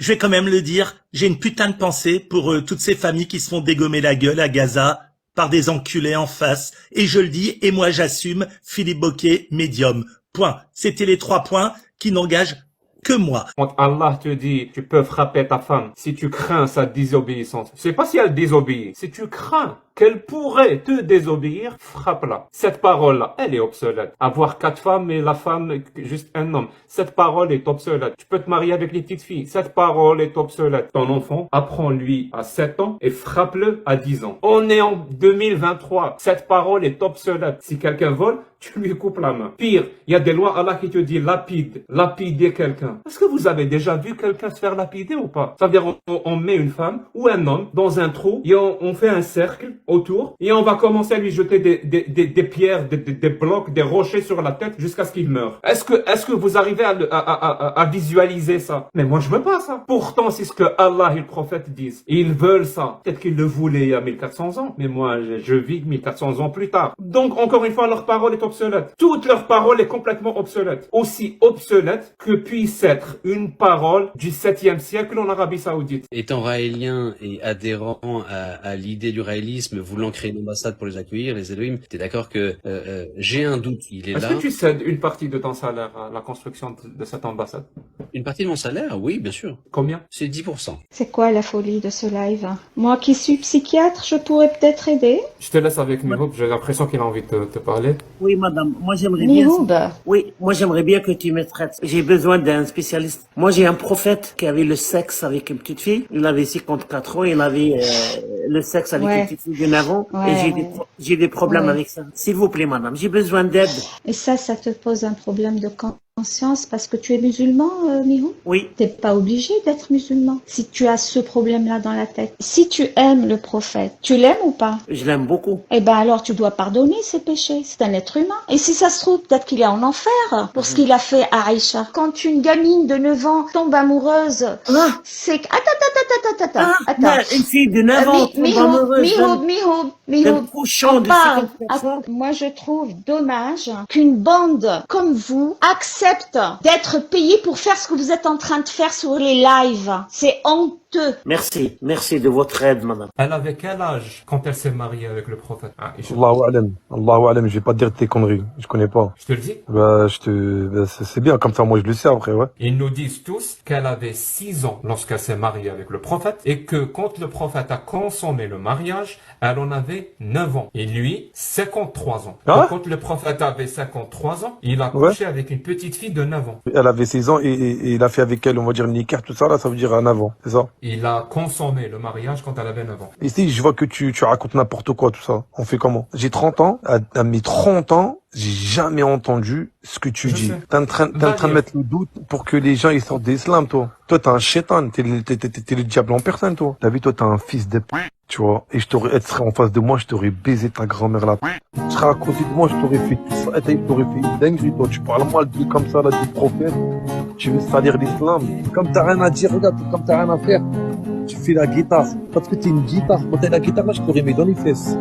vais quand même le dire. J'ai une putain de pensée pour toutes ces familles qui se font dégommer la gueule à Gaza par des enculés en face. Et je le dis, et moi j'assume, Philippe Boquet, médium. Point. C'était les 3 points qui n'engagent que moi. Quand Allah te dit, tu peux frapper ta femme si tu crains sa désobéissance. C'est pas si elle désobéit. Si tu crains qu'elle pourrait te désobéir, frappe-la. Cette parole-là, elle est obsolète. Avoir 4 femmes et la femme juste un homme. Cette parole est obsolète. Tu peux te marier avec les petites filles. Cette parole est obsolète. Ton enfant, apprends-lui à 7 ans et frappe-le à 10 ans. On est en 2023. Cette parole est obsolète. Si quelqu'un vole, tu lui coupes la main. Pire, il y a des lois Allah qui te dit lapider quelqu'un. Est-ce que vous avez déjà vu quelqu'un se faire lapider ou pas? Ça veut dire on met une femme ou un homme dans un trou et on fait un cercle autour et on va commencer à lui jeter des pierres, des blocs, des rochers sur la tête jusqu'à ce qu'il meure. Est-ce que vous arrivez à visualiser ça? Mais moi je veux pas ça. Pourtant c'est ce que Allah et le prophète disent. Et ils veulent ça. Peut-être qu'ils le voulaient il y a 1400 ans, mais moi je vis 1400 ans plus tard. Donc encore une fois leur parole est obsolète. Toute leur parole est complètement obsolète. Aussi obsolète que puisse être une parole du 7e siècle en Arabie Saoudite. Étant raélien et adhérent à l'idée du raélisme, voulant créer une ambassade pour les accueillir, les Elohim, t'es d'accord que j'ai un doute, il est là. Est-ce que tu cèdes une partie de ton salaire à la construction de cette ambassade? Une partie de mon salaire, oui, bien sûr. Combien? C'est 10%. C'est quoi la folie de ce live? Moi qui suis psychiatre, je pourrais peut-être aider. Je te laisse avec Mihoub, j'ai l'impression qu'il a envie de te parler. Oui, madame, moi j'aimerais Mihoub. bien... Oui, moi j'aimerais bien que tu me traites. J'ai besoin d'un spécialiste. Moi j'ai un prophète qui avait le sexe avec une petite fille. Il avait 54 ans, il avait le sexe avec une petite fille de 9 ans. Et j'ai des problèmes avec ça. S'il vous plaît, madame, j'ai besoin d'aide. Et ça te pose un problème de conscience parce que tu es musulman, Mihoub? Oui. T'es pas obligé d'être musulman si tu as ce problème-là dans la tête. Si tu aimes le prophète, tu l'aimes ou pas? Je l'aime beaucoup. Eh ben alors tu dois pardonner ses péchés. C'est un être humain. Et si ça se trouve, peut-être qu'il est en enfer pour ce qu'il a fait à Aïcha. Quand une gamine de 9 ans tombe amoureuse, c'est que... Attends. Une fille de 9 ans tombe amoureuse. Mihoub. Moi je trouve dommage qu'une bande comme vous accepte d'être payé pour faire ce que vous êtes en train de faire sur les lives. C'est honteux. honteux. Merci de votre aide, madame. Elle avait quel âge quand elle s'est mariée avec le prophète? Allahu alam, je vais pas te dire tes conneries, je connais pas. Je te le dis. C'est bien, comme ça moi je le sais après, ouais. Ils nous disent tous qu'elle avait 6 ans lorsqu'elle s'est mariée avec le prophète et que quand le prophète a consommé le mariage, elle en avait 9 ans. Et lui, 53 ans. Donc, quand le prophète avait 53 ans, il a couché avec une petite fille de 9 ans. Elle avait 16 ans et il a fait avec elle, on va dire, une nikah, tout ça, là, ça veut dire un avant, c'est ça? Il a consommé le mariage quand elle avait 9 ans. Ici, je vois que tu racontes n'importe quoi, tout ça. On fait comment? J'ai 30 ans, à mes 30 ans, j'ai jamais entendu ce que tu dis. T'es en train de mettre le doute pour que les gens ils sortent d'islam, toi. Toi, t'es un shaitan, t'es le diable en personne, toi. T'as vu, toi, t'es un fils de p***, tu vois. Et elle serait en face de moi, je t'aurais baisé ta grand-mère là. Tu serais à côté de moi, je t'aurais fait tout ça, t'aurais fait une dinguerie, toi. Tu parles mal comme ça, là, du prophète. Tu veux salir l'islam. Comme t'as rien à dire, regarde, comme t'as rien à faire. Tu fais la guitare. Parce que t'es une guitare. Quand t'as la guitare, là, je t'aurais mis dans les fesses.